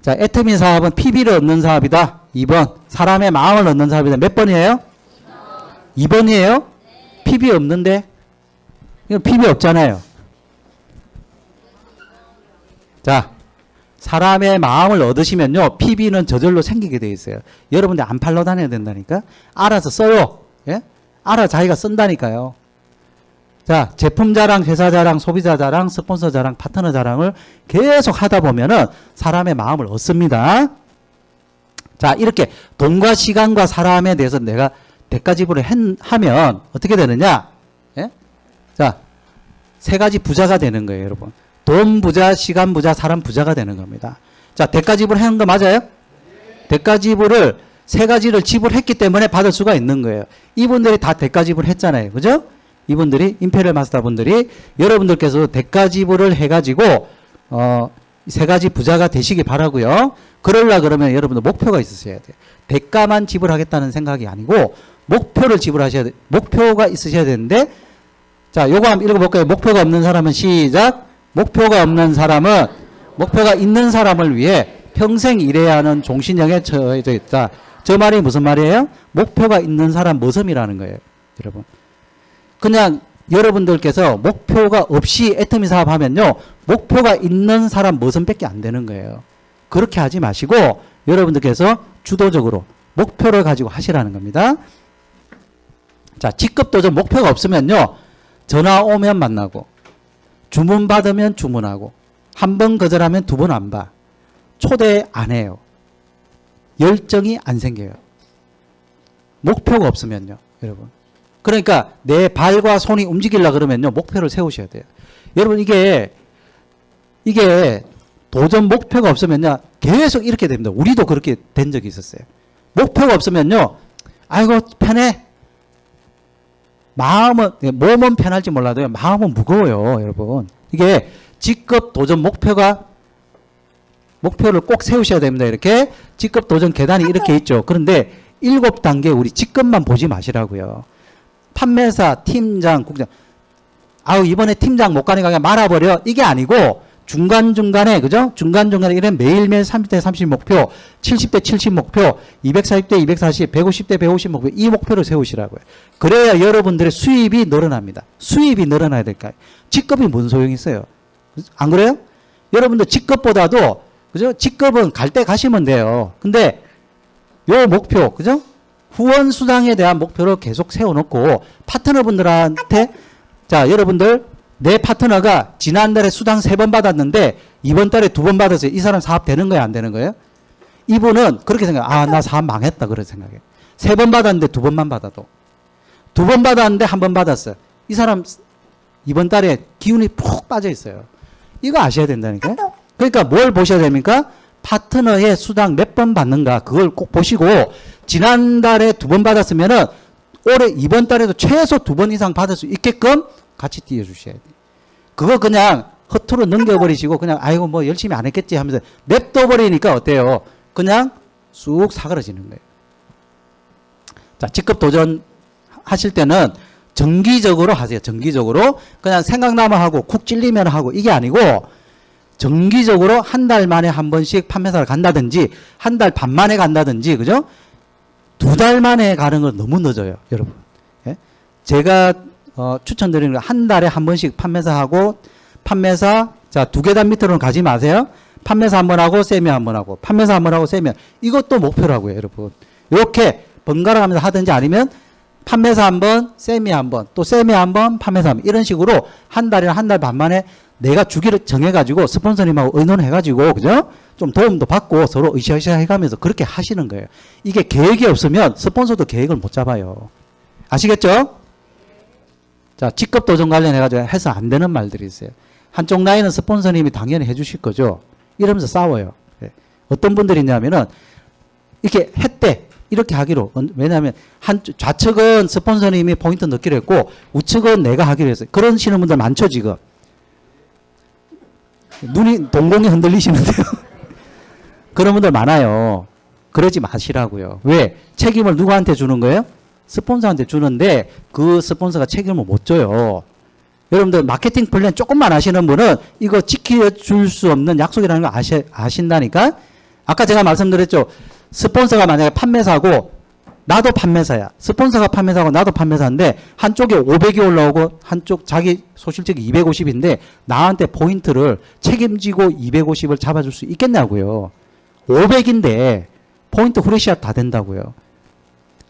자, 애터미 사업은 PB를 얻는 사업이다. 2번. 사람의 마음을 얻는 사업이다. 몇 번이에요? 2번이에요? PB 없는데? 이거 PB 없잖아요. 자, 사람의 마음을 얻으시면요. PB는 저절로 생기게 돼 있어요. 여러분들 안 팔러 다녀야 된다니까. 알아서 써요. 예? 알아 자기가 쓴다니까요. 자, 제품 자랑, 회사 자랑, 소비자 자랑, 스폰서 자랑, 파트너 자랑을 계속 하다 보면은 사람의 마음을 얻습니다. 자, 이렇게 돈과 시간과 사람에 대해서 내가 대가 지불을 하면 어떻게 되느냐? 예? 자, 세 가지 부자가 되는 거예요, 여러분. 돈 부자, 시간 부자, 사람 부자가 되는 겁니다. 자, 대가 지불하는 거 맞아요? 대가 지불을 세 가지를 지불했기 때문에 받을 수가 있는 거예요. 이분들이 다 대가 지불했잖아요. 그죠? 이분들이 임페리얼 마스터 분들이 여러분들께서 대가 지불을 해가지고 세 가지 부자가 되시기 바라고요. 그러려 그러면 여러분들 목표가 있으셔야 돼요. 대가만 지불하겠다는 생각이 아니고 목표를 지불하셔야 돼. 목표가 있으셔야 되는데 자, 요거 한번 읽어볼까요? 목표가 없는 사람은 시작. 목표가 없는 사람은 목표가 있는 사람을 위해 평생 일해야 하는 종신형에 처해져 있다. 저 말이 무슨 말이에요? 목표가 있는 사람 모섬이라는 거예요. 여러분. 그냥 여러분들께서 목표가 없이 애터미 사업하면요. 목표가 있는 사람 모섬밖에 안 되는 거예요. 그렇게 하지 마시고 여러분들께서 주도적으로 목표를 가지고 하시라는 겁니다. 자, 직급 도전 목표가 없으면요. 전화 오면 만나고 주문 받으면 주문하고 한 번 거절하면 두 번 안 봐. 초대 안 해요. 열정이 안 생겨요. 목표가 없으면요. 여러분. 그러니까 내 발과 손이 움직이려고 그러면요. 목표를 세우셔야 돼요. 여러분 이게 도전 목표가 없으면요. 계속 이렇게 됩니다. 우리도 그렇게 된 적이 있었어요. 목표가 없으면요. 아이고 편해. 마음은 몸은 편할지 몰라도요. 마음은 무거워요. 여러분. 이게 직급 도전 목표를 꼭 세우셔야 됩니다. 이렇게 직급 도전 계단이 이렇게 있죠. 그런데 7단계 우리 직급만 보지 마시라고요. 판매사, 팀장, 국장. 아우 이번에 팀장 못 가니까 그냥 말아버려. 이게 아니고 중간중간에 그죠? 중간중간에 이런 매일매일 30대 30 목표, 70대 70 목표, 240대 240, 150대 150 목표 이 목표를 세우시라고요. 그래야 여러분들의 수입이 늘어납니다. 수입이 늘어나야 될까요? 직급이 뭔 소용이 있어요? 안 그래요? 여러분들 직급보다도 그죠? 직급은 갈 때 가시면 돼요. 근데 요 목표 그죠? 후원 수당에 대한 목표를 계속 세워놓고 파트너분들한테 자 여러분들 내 파트너가 지난달에 수당 3번 받았는데 이번 달에 2번 받았어요. 이 사람 사업 되는 거예요? 안 되는 거예요? 이분은 그렇게 생각해요. 아, 나 사업 망했다. 그런 생각해요. 3번 받았는데 2번만 받아도. 2번 받았는데 1번 받았어요. 이 사람 이번 달에 기운이 푹 빠져 있어요. 이거 아셔야 된다니까요. 그러니까 뭘 보셔야 됩니까? 파트너의 수당 몇 번 받는가 그걸 꼭 보시고 지난달에 2번 받았으면은 올해 이번 달에도 최소 2번 이상 받을 수 있게끔 같이 띄워주셔야 돼요. 그거 그냥 허투루 넘겨버리시고 그냥 아이고 뭐 열심히 안 했겠지 하면서 냅둬버리니까 어때요? 그냥 쑥 사그러지는 거예요. 자, 직급 도전 하실 때는 정기적으로 하세요. 정기적으로. 그냥 생각나면 하고 쿡 찔리면 하고 이게 아니고 정기적으로 한 달 만에 한 번씩 판매사를 간다든지 한 달 반 만에 간다든지 그죠? 2달 만에 가는 건 너무 늦어요. 여러분. 예? 제가 추천드리는 건 한 달에 한 번씩 판매사하고 판매사 자 2계단 밑으로는 가지 마세요. 판매사 한 번 하고 세미 한 번 하고 판매사 한 번 하고 세미 이것도 목표라고요. 여러분. 이렇게 번갈아 가면서 하든지 아니면 판매사 한 번, 세미 한 번, 또 세미 한 번, 판매사 한 번 이런 식으로 한 달이나 한 달 반 만에 내가 주기를 정해가지고 스폰서님하고 의논해가지고 그죠? 좀 도움도 받고 서로 으쌰으쌰 해가면서 그렇게 하시는 거예요. 이게 계획이 없으면 스폰서도 계획을 못 잡아요. 아시겠죠? 자, 직급 도전 관련해가지고 해서 안 되는 말들이 있어요. 한쪽 라인은 스폰서님이 당연히 해주실 거죠. 이러면서 싸워요. 어떤 분들이 있냐면은 이렇게 했대. 이렇게 하기로. 왜냐하면 좌측은 스폰서님이 포인트 넣기로 했고 우측은 내가 하기로 했어요. 그러시는 분들 많죠 지금. 눈이 동공이 흔들리시는데요. 그런 분들 많아요. 그러지 마시라고요. 왜? 책임을 누구한테 주는 거예요? 스폰서한테 주는데 그 스폰서가 책임을 못 져요. 여러분들 마케팅 플랜 조금만 아시는 분은 이거 지켜줄 수 없는 약속이라는 거 아신다니까? 아까 제가 말씀드렸죠. 스폰서가 만약에 판매사고 나도 판매사야. 스폰서가 판매사고 나도 판매사인데 한쪽에 500이 올라오고 한쪽 자기 소실적이 250인데 나한테 포인트를 책임지고 250을 잡아줄 수 있겠냐고요. 500인데 포인트 후레시아 다 된다고요.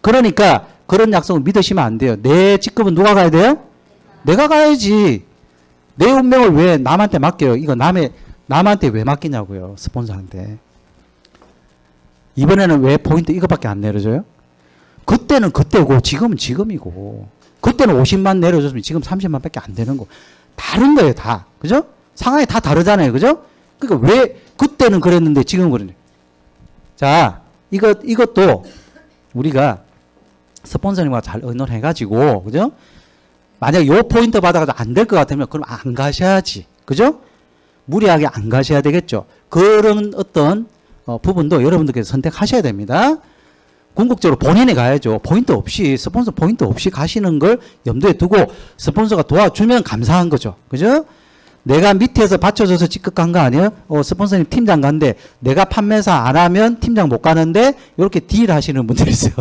그러니까 그런 약속을 믿으시면 안 돼요. 내 직급은 누가 가야 돼요? 내가 가야지. 내 운명을 왜 남한테 맡겨요? 이거 남한테 왜 맡기냐고요. 스폰서한테. 이번에는 왜 포인트 이거밖에 안 내려줘요? 그때는 그때고 지금은 지금이고 그때는 50만 내려줬으면 지금 30만 밖에 안 되는 거 다른 거예요 다. 그죠? 상황이 다 다르잖아요. 그죠? 그러니까 왜 그때는 그랬는데 지금은 그러냐. 자 이것도 우리가 스폰서님과 잘 의논해가지고 그죠? 만약 요 포인트 받아가지고 안 될 것 같으면 그럼 안 가셔야지. 그죠? 무리하게 안 가셔야 되겠죠. 그런 어떤 부분도 여러분들께서 선택하셔야 됩니다. 궁극적으로 본인이 가야죠. 포인트 없이 스폰서 포인트 없이 가시는 걸 염두에 두고 스폰서가 도와주면 감사한 거죠. 그죠? 내가 밑에서 받쳐줘서 직급 간 거 아니에요? 스폰서님 팀장 간데 내가 판매사 안 하면 팀장 못 가는데 이렇게 딜 하시는 분들이 있어요.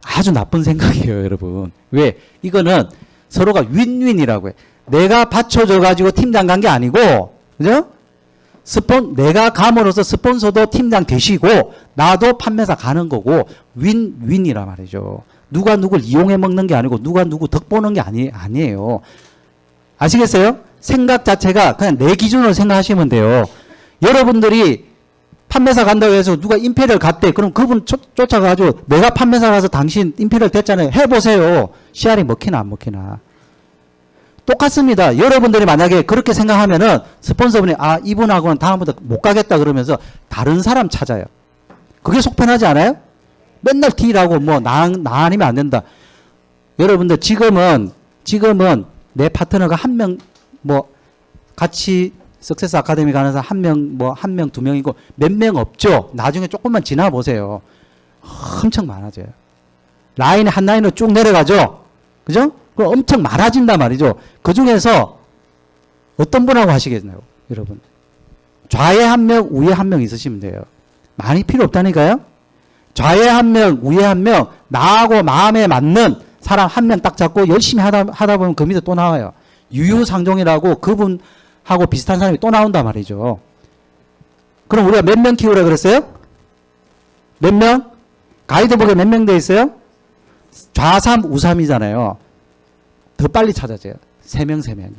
아주 나쁜 생각이에요, 여러분. 왜? 이거는 서로가 윈윈이라고 해. 내가 받쳐줘 가지고 팀장 간 게 아니고, 그죠? 내가 감으로써 스폰서도 팀장 되시고, 나도 판매사 가는 거고, 윈윈이란 말이죠. 누가 누굴 이용해 먹는 게 아니고, 누가 누구 덕 보는 게 아니에요. 아시겠어요? 생각 자체가 그냥 내 기준으로 생각하시면 돼요. 여러분들이 판매사 간다고 해서 누가 임페리얼 갔대. 그럼 그분 쫓아가가지고 내가 판매사 가서 당신 임페리얼 됐잖아요. 해보세요. 씨알이 먹히나 안 먹히나. 똑같습니다. 여러분들이 만약에 그렇게 생각하면은 스폰서분이 이분하고는 다음부터 못 가겠다 그러면서 다른 사람 찾아요. 그게 속편하지 않아요? 맨날 딜하고 나 아니면 안 된다. 여러분들 지금은 내 파트너가 한 명 같이 석세스 아카데미 가는 사람 한 명, 2명이고 몇 명 없죠. 나중에 조금만 지나 보세요. 엄청 많아져요. 라인이 한 라인으로 쭉 내려가죠. 그죠? 그럼 엄청 많아진단 말이죠. 그 중에서 어떤 분하고 하시겠나요, 여러분? 좌에 한 명, 우에 한 명 있으시면 돼요. 많이 필요 없다니까요. 좌에 한 명, 우에 한 명, 나하고 마음에 맞는 사람 한 명 딱 잡고 열심히 하다 보면 그 밑에 또 나와요. 유유상종이라고 그분하고 비슷한 사람이 또 나온단 말이죠. 그럼 우리가 몇 명 키우라 그랬어요? 몇 명? 가이드북에 몇 명 돼 있어요? 좌3, 우3이잖아요. 더 빨리 찾아져요. 3명, 3명이.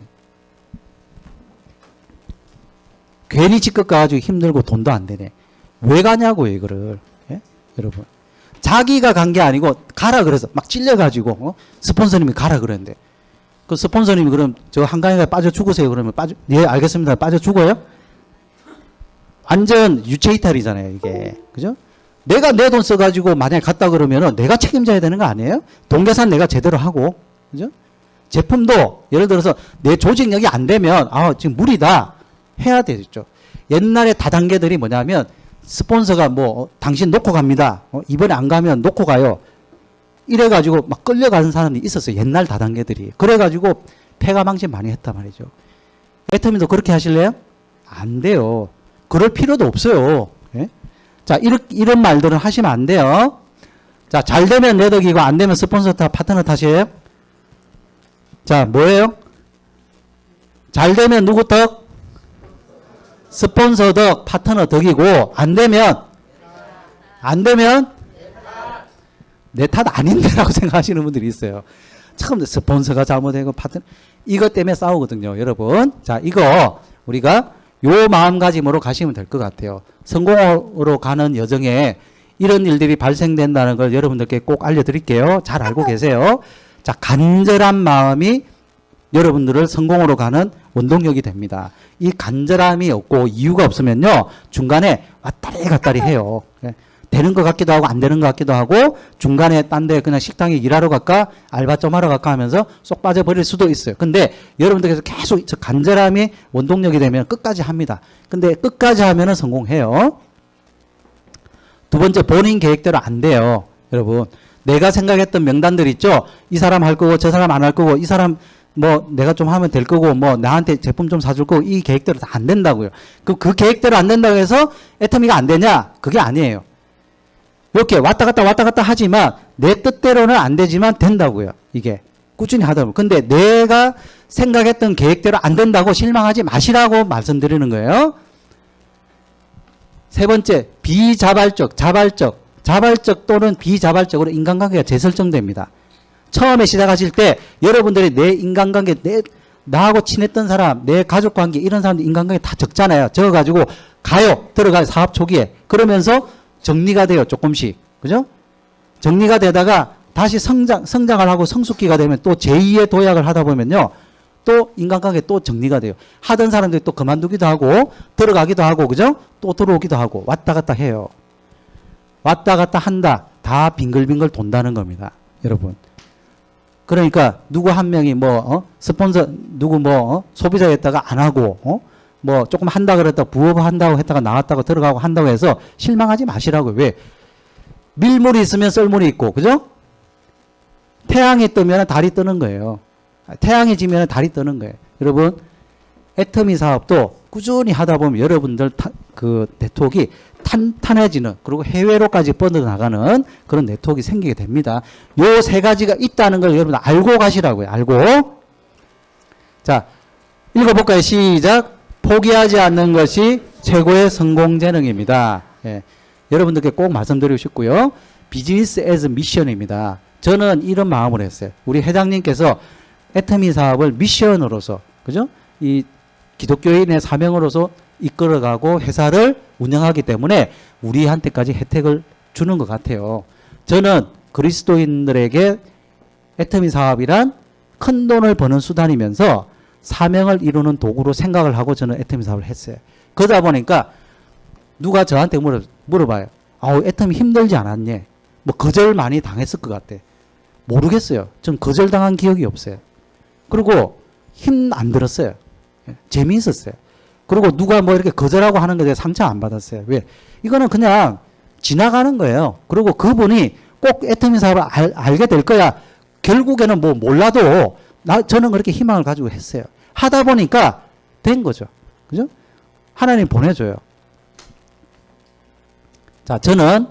괜히 직급 가가지고 힘들고 돈도 안 되네. 왜 가냐고요, 이거를. 예? 여러분. 자기가 간 게 아니고 가라 그래서 막 찔려가지고 스폰서님이 가라 그랬는데 그 스폰서님이 그럼 저 한강에 빠져 죽으세요 그러면 예 알겠습니다 빠져 죽어요? 완전 유체 이탈이잖아요 이게. 그죠? 내가 내 돈 써가지고 만약에 갔다 그러면은 내가 책임져야 되는 거 아니에요? 동계산 내가 제대로 하고. 그죠? 제품도 예를 들어서 내 조직력이 안 되면 지금 무리다 해야 되겠죠. 옛날에 다단계들이 뭐냐면 스폰서가 당신 놓고 갑니다. 이번에 안 가면 놓고 가요. 이래가지고 막 끌려가는 사람이 있었어요. 옛날 다단계들이. 그래가지고 폐가 망신 많이 했단 말이죠. 애터미도 그렇게 하실래요? 안 돼요. 그럴 필요도 없어요. 예? 자, 이런 말들은 하시면 안 돼요. 자, 잘 되면 내 덕이고 안 되면 스폰서 탓, 파트너 탓이에요. 자, 뭐예요? 잘 되면 누구 덕? 스폰서 덕, 파트너 덕이고 안 되면 내 탓 아닌데라고 생각하시는 분들이 있어요. 처음 스폰서가 잘못되고 파트너 이것 때문에 싸우거든요, 여러분. 자, 이거 우리가 요 마음가짐으로 가시면 될 것 같아요. 성공으로 가는 여정에 이런 일들이 발생된다는 걸 여러분들께 꼭 알려드릴게요. 잘 알고 계세요. 자, 간절한 마음이 여러분들을 성공으로 가는 원동력이 됩니다. 이 간절함이 없고 이유가 없으면요, 중간에 왔다리 갔다리 해요. 되는 것 같기도 하고 안 되는 것 같기도 하고 중간에 딴 데 그냥 식당에 일하러 갈까 알바 좀 하러 갈까 하면서 쏙 빠져버릴 수도 있어요. 근데 여러분들께서 계속 저 간절함이 원동력이 되면 끝까지 합니다. 근데 끝까지 하면은 성공해요. 두 번째, 본인 계획대로 안 돼요. 여러분, 내가 생각했던 명단들 있죠. 이 사람 할 거고 저 사람 안 할 거고 이 사람 뭐 내가 좀 하면 될 거고 뭐 나한테 제품 좀 사줄 거고 이 계획대로 다 안 된다고요. 그 계획대로 안 된다고 해서 애터미가 안 되냐? 그게 아니에요. 이렇게 왔다 갔다 하지만 내 뜻대로는 안 되지만 된다고요. 이게 꾸준히 하다 보면. 근데 내가 생각했던 계획대로 안 된다고 실망하지 마시라고 말씀드리는 거예요. 세 번째, 비자발적, 자발적 또는 비자발적으로 인간관계가 재설정됩니다. 처음에 시작하실 때 여러분들이 내 인간관계, 나하고 친했던 사람, 내 가족관계 이런 사람들 인간관계 다 적잖아요. 적어가지고 들어가요. 사업 초기에. 그러면서 정리가 돼요. 조금씩. 그죠? 정리가 되다가 다시 성장을 하고 성숙기가 되면 또 제2의 도약을 하다 보면요. 또 인간관계 또 정리가 돼요. 하던 사람들이 또 그만두기도 하고 들어가기도 하고 그죠? 또 들어오기도 하고 왔다 갔다 해요. 왔다 갔다 한다. 다 빙글빙글 돈다는 겁니다. 여러분. 그러니까 누구 한 명이 스폰서 누구 소비자였다가 안 하고 뭐 조금 한다 그랬다 부업 한다고 했다가 나왔다고 들어가고 한다고 해서 실망하지 마시라고요. 왜? 밀물이 있으면 썰물이 있고 그죠? 태양이 뜨면 달이 뜨는 거예요. 태양이 지면 달이 뜨는 거예요. 여러분, 애터미 사업도 꾸준히 하다 보면 여러분들 그 네트워크가 탄탄해지는 그리고 해외로까지 뻗어나가는 그런 네트워크가 생기게 됩니다. 요 세 가지가 있다는 걸 여러분 알고 가시라고요. 알고. 자, 읽어볼까요? 시작. 포기하지 않는 것이 최고의 성공 재능입니다. 예. 여러분들께 꼭 말씀드리고 싶고요. 비즈니스 애즈 미션입니다. 저는 이런 마음으로 했어요. 우리 회장님께서 애터미 사업을 미션으로서, 그죠? 이 기독교인의 사명으로서 이끌어가고 회사를 운영하기 때문에 우리한테까지 혜택을 주는 것 같아요. 저는 그리스도인들에게 애터미 사업이란 큰 돈을 버는 수단이면서 사명을 이루는 도구로 생각을 하고 저는 애터미 사업을 했어요. 그러다 보니까 누가 저한테 물어봐요. 아우, 애터미 힘들지 않았니? 뭐 거절 많이 당했을 것 같아. 모르겠어요. 전 거절당한 기억이 없어요. 그리고 힘 안 들었어요. 재미있었어요. 그리고 누가 뭐 이렇게 거절하고 하는 것에 상처 안 받았어요. 왜? 이거는 그냥 지나가는 거예요. 그리고 그분이 꼭 애터미 사업을 알게 될 거야. 결국에는 뭐 몰라도 저는 그렇게 희망을 가지고 했어요. 하다 보니까 된 거죠. 그죠? 하나님 보내줘요. 자, 저는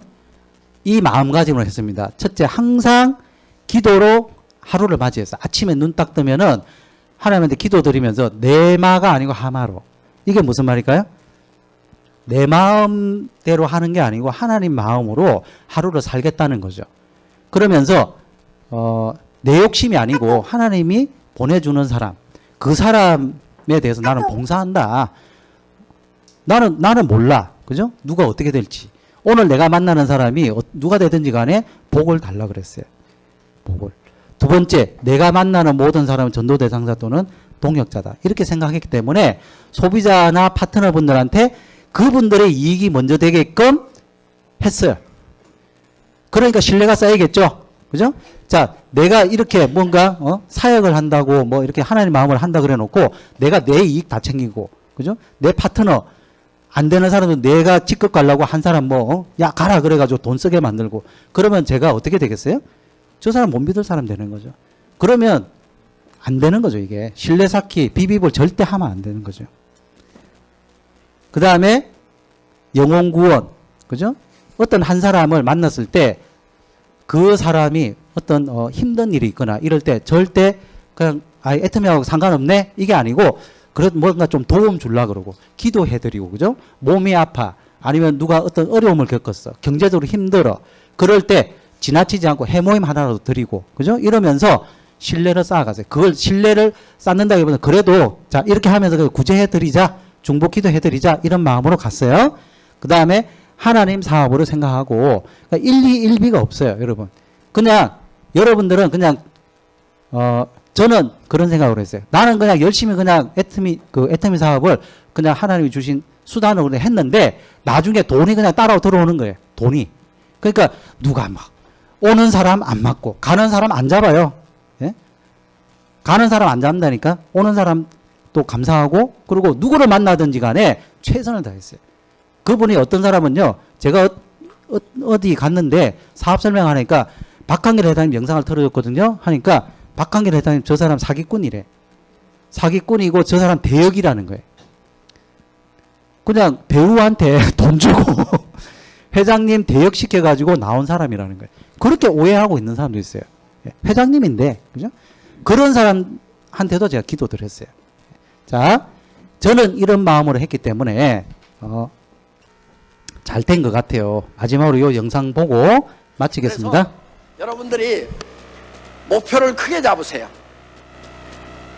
이 마음가짐으로 했습니다. 첫째, 항상 기도로 하루를 맞이했어요. 아침에 눈 딱 뜨면은 하나님한테 기도 드리면서 내 마가 아니고 하마로. 이게 무슨 말일까요? 내 마음대로 하는 게 아니고 하나님 마음으로 하루를 살겠다는 거죠. 그러면서 내 욕심이 아니고 하나님이 보내주는 사람, 그 사람에 대해서 나는 봉사한다. 나는 몰라. 그죠? 누가 어떻게 될지. 오늘 내가 만나는 사람이 누가 되든지 간에 복을 달라 그랬어요. 복을. 두 번째, 내가 만나는 모든 사람은 전도 대상자 또는 동역자다. 이렇게 생각했기 때문에 소비자나 파트너분들한테 그분들의 이익이 먼저 되게끔 했어요. 그러니까 신뢰가 쌓이겠죠. 그죠? 자, 내가 이렇게 뭔가 사역을 한다고 뭐 이렇게 하나님 마음을 한다 그래 놓고 내가 내 이익 다 챙기고, 그죠? 내 파트너 안 되는 사람은 내가 직급 가려고 한 사람 야 가라 그래가지고 돈 쓰게 만들고 그러면 제가 어떻게 되겠어요? 저 사람 못 믿을 사람 되는 거죠. 그러면 안 되는 거죠, 이게. 신뢰 쌓기, 비비볼 절대 하면 안 되는 거죠. 그 다음에 영혼 구원, 그죠? 어떤 한 사람을 만났을 때 그 사람이 어떤 힘든 일이 있거나 이럴 때 절대 그냥 애터미하고 상관없네 이게 아니고 그런 뭔가 좀 도움 주려 그러고 기도해드리고, 그죠? 몸이 아파 아니면 누가 어떤 어려움을 겪었어, 경제적으로 힘들어, 그럴 때 지나치지 않고 해모임 하나라도 드리고, 그죠? 이러면서 신뢰를 쌓아가세요. 그걸 신뢰를 쌓는다기보다는 그래도 자 이렇게 하면서 구제해드리자, 중보 기도해드리자 이런 마음으로 갔어요. 그 다음에 하나님 사업으로 생각하고, 그러니까 1, 2, 1비가 없어요, 여러분. 그냥 여러분들은 그냥 저는 그런 생각으로 했어요. 나는 그냥 열심히 그냥 애터미 사업을 그냥 하나님이 주신 수단으로 했는데 나중에 돈이 그냥 따라 들어오는 거예요. 돈이. 그러니까 누가 막 오는 사람 안 맞고 가는 사람 안 잡아요. 예? 가는 사람 안 잡는다니까. 오는 사람 또 감사하고, 그리고 누구를 만나든지 간에 최선을 다했어요. 그분이 어떤 사람은요, 제가 어디 갔는데 사업 설명하니까 박한길 회장님 영상을 틀어줬거든요. 하니까 박한길 회장님 저 사람 사기꾼이래. 사기꾼이고 저 사람 대역이라는 거예요. 그냥 배우한테 돈 주고 회장님 대역시켜가지고 나온 사람이라는 거예요. 그렇게 오해하고 있는 사람도 있어요. 회장님인데, 그죠? 그런 사람한테도 제가 기도드렸어요. 자, 저는 이런 마음으로 했기 때문에 잘 된 것 같아요. 마지막으로 이 영상 보고 마치겠습니다. 여러분들이 목표를 크게 잡으세요.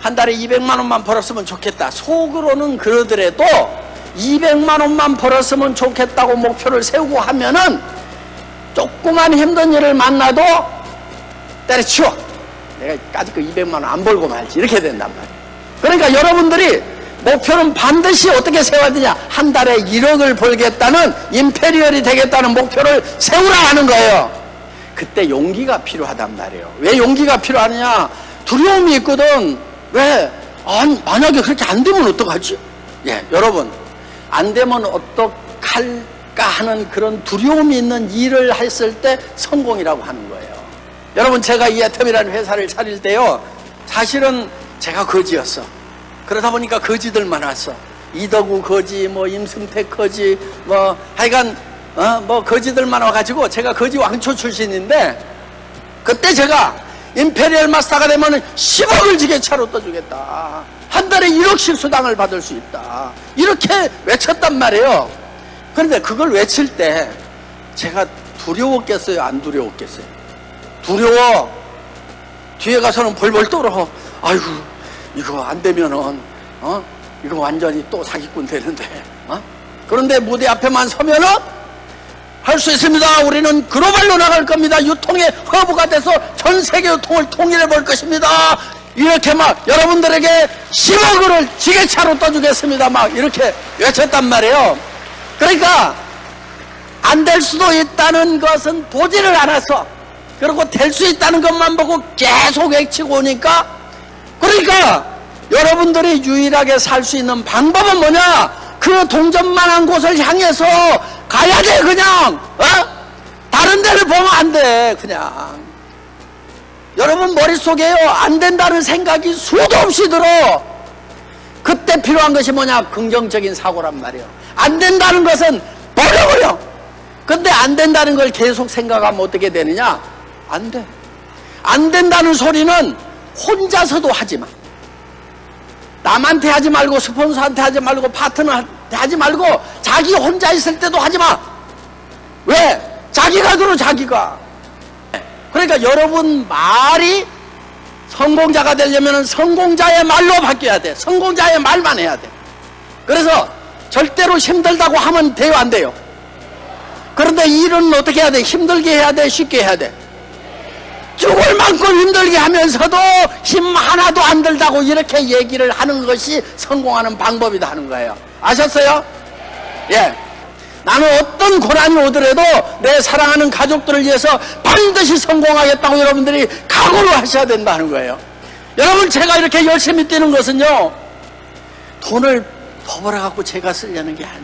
한 달에 200만 원만 벌었으면 좋겠다. 속으로는 그러더라도 200만 원만 벌었으면 좋겠다고 목표를 세우고 하면은 조그만 힘든 일을 만나도 때려치워. 내가 까짓 거 200만 원 안 벌고 말지. 이렇게 된단 말이에요. 그러니까 여러분들이 목표는 반드시 어떻게 세워야 되냐. 한 달에 1억을 벌겠다는, 임페리얼이 되겠다는 목표를 세우라 하는 거예요. 그때 용기가 필요하단 말이에요. 왜 용기가 필요하느냐. 두려움이 있거든. 왜? 만약에 그렇게 안 되면 어떡하지? 예, 여러분, 안 되면 어떡할까 하는 그런 두려움이 있는 일을 했을 때 성공이라고 하는 거예요. 여러분, 제가 이 애텀이라는 회사를 차릴 때요, 사실은 제가 거지였어. 그러다 보니까 거지들만 왔어. 이덕우 거지, 뭐 임승택 거지, 뭐 하여간 뭐 거지들만 와가지고, 제가 거지 왕초 출신인데 그때 제가 임페리얼 마스터가 되면 10억을 지게차로 떠주겠다. 한 달에 1억씩 수당을 받을 수 있다. 이렇게 외쳤단 말이에요. 그런데 그걸 외칠 때 제가 두려웠겠어요? 안 두려웠겠어요? 두려워. 뒤에 가서는 벌벌 떨어. 아이고, 이거 안 되면은 이거 완전히 또 사기꾼 되는데. 그런데 무대 앞에만 서면은 할 수 있습니다. 우리는 글로벌로 나갈 겁니다. 유통의 허브가 돼서 전 세계 유통을 통일해 볼 것입니다. 이렇게 막 여러분들에게 10억을 지게차로 떠주겠습니다. 막 이렇게 외쳤단 말이에요. 그러니까 안 될 수도 있다는 것은 보지를 않았어. 그리고 될 수 있다는 것만 보고 계속 외치고 오니까, 그러니까 여러분들이 유일하게 살 수 있는 방법은 뭐냐? 그 동전만한 곳을 향해서 가야 돼. 그냥 다른 데를 보면 안 돼. 그냥 여러분 머릿속에요, 안 된다는 생각이 수도 없이 들어. 그때 필요한 것이 뭐냐? 긍정적인 사고란 말이에요. 안 된다는 것은 버려버려. 근데 안 된다는 걸 계속 생각하면 어떻게 되느냐? 안 돼. 안 된다는 소리는 혼자서도 하지 마. 남한테 하지 말고, 스폰서한테 하지 말고, 파트너한테 하지 말고, 자기 혼자 있을 때도 하지 마. 왜? 자기가 들어, 자기가. 그러니까 여러분 말이 성공자가 되려면 성공자의 말로 바뀌어야 돼. 성공자의 말만 해야 돼. 그래서 절대로 힘들다고 하면 돼요, 안 돼요? 그런데 일은 어떻게 해야 돼? 힘들게 해야 돼? 쉽게 해야 돼? 죽을 만큼 힘들게 하면서도 힘 하나도 안 들다고 이렇게 얘기를 하는 것이 성공하는 방법이다 하는 거예요. 아셨어요? 예. 나는 어떤 고난이 오더라도 내 사랑하는 가족들을 위해서 반드시 성공하겠다고 여러분들이 각오를 하셔야 된다는 거예요. 여러분, 제가 이렇게 열심히 뛰는 것은요, 돈을 더 벌어갖고 제가 쓰려는 게 아니에요.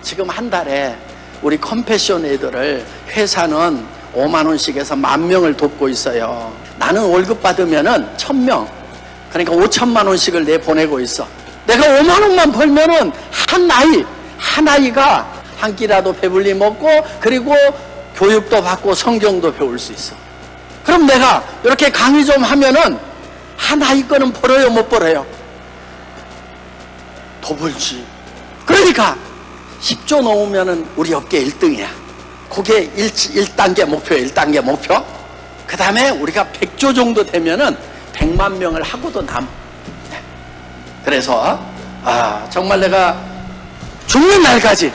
지금 한 달에 우리 컴패션 애들을 회사는 5만 원씩 해서 10,000명을 돕고 있어요. 나는 월급 받으면은 1,000명, 그러니까 5천만 원씩을 내 보내고 있어. 내가 5만 원만 벌면은 한 아이가 한 끼라도 배불리 먹고, 그리고 교육도 받고 성경도 배울 수 있어. 그럼 내가 이렇게 강의 좀 하면은 한 아이 거는 벌어요, 못 벌어요? 더 벌지. 그러니까 10조 넘으면은 우리 업계 1등이야. 그게 1단계 목표예요. 1단계 목표. 그 다음에 우리가 100조 정도 되면은 100만 명을 하고도 네. 그래서 정말 내가 죽는 날까지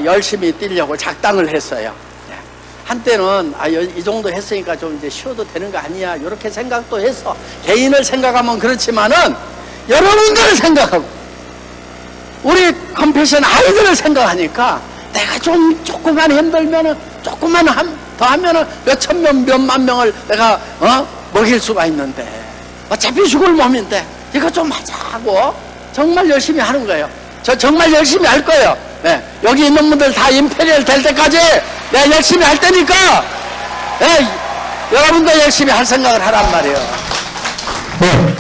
열심히 뛰려고 작당을 했어요. 네. 한때는 이 정도 했으니까 좀 이제 쉬어도 되는 거 아니야, 이렇게 생각도 했어. 개인을 생각하면 그렇지만은 여러분들을 생각하고 우리 컴패션 아이들을 생각하니까 내가 좀 조금만 힘들면은, 조금만 더 하면은 몇천 명, 몇만 명을 내가 먹일 수가 있는데, 어차피 죽을 몸인데 이거 좀 하자고 정말 열심히 하는 거예요. 저 정말 열심히 할 거예요. 네. 여기 있는 분들 다 임페리얼 될 때까지 내가 열심히 할 테니까, 네. 여러분도 열심히 할 생각을 하란 말이에요. 네.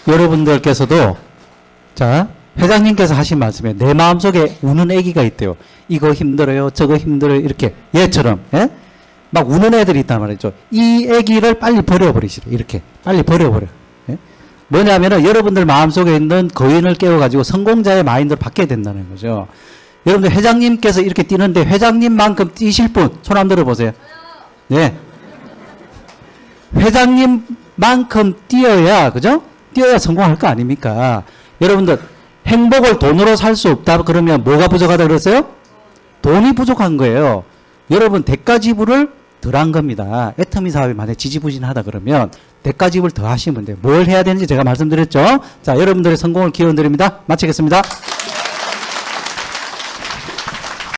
여러분들께서도, 자, 회장님께서 하신 말씀에 내 마음속에 우는 애기가 있대요. 이거 힘들어요, 저거 힘들어요, 이렇게 얘처럼, 예? 막 우는 애들이 있단 말이죠. 이 애기를 빨리 버려버리시래. 이렇게 빨리 버려버려. 예? 뭐냐면은 여러분들 마음속에 있는 거인을 깨워가지고 성공자의 마인드로 바뀌어야 된다는 거죠. 여러분들 회장님께서 이렇게 뛰는데 회장님만큼 뛰실 분 손 한번 들어보세요. 네. 회장님만큼 뛰어야, 그죠? 뛰어야 성공할 거 아닙니까? 여러분들 행복을 돈으로 살 수 없다 그러면 뭐가 부족하다 그랬어요? 돈이 부족한 거예요. 여러분 대가 지불을 덜 한 겁니다. 애터미 사업이 만약에 지지부진하다 그러면 대가 지불 더 하시면 돼요. 뭘 해야 되는지 제가 말씀드렸죠. 자, 여러분들의 성공을 기원드립니다. 마치겠습니다.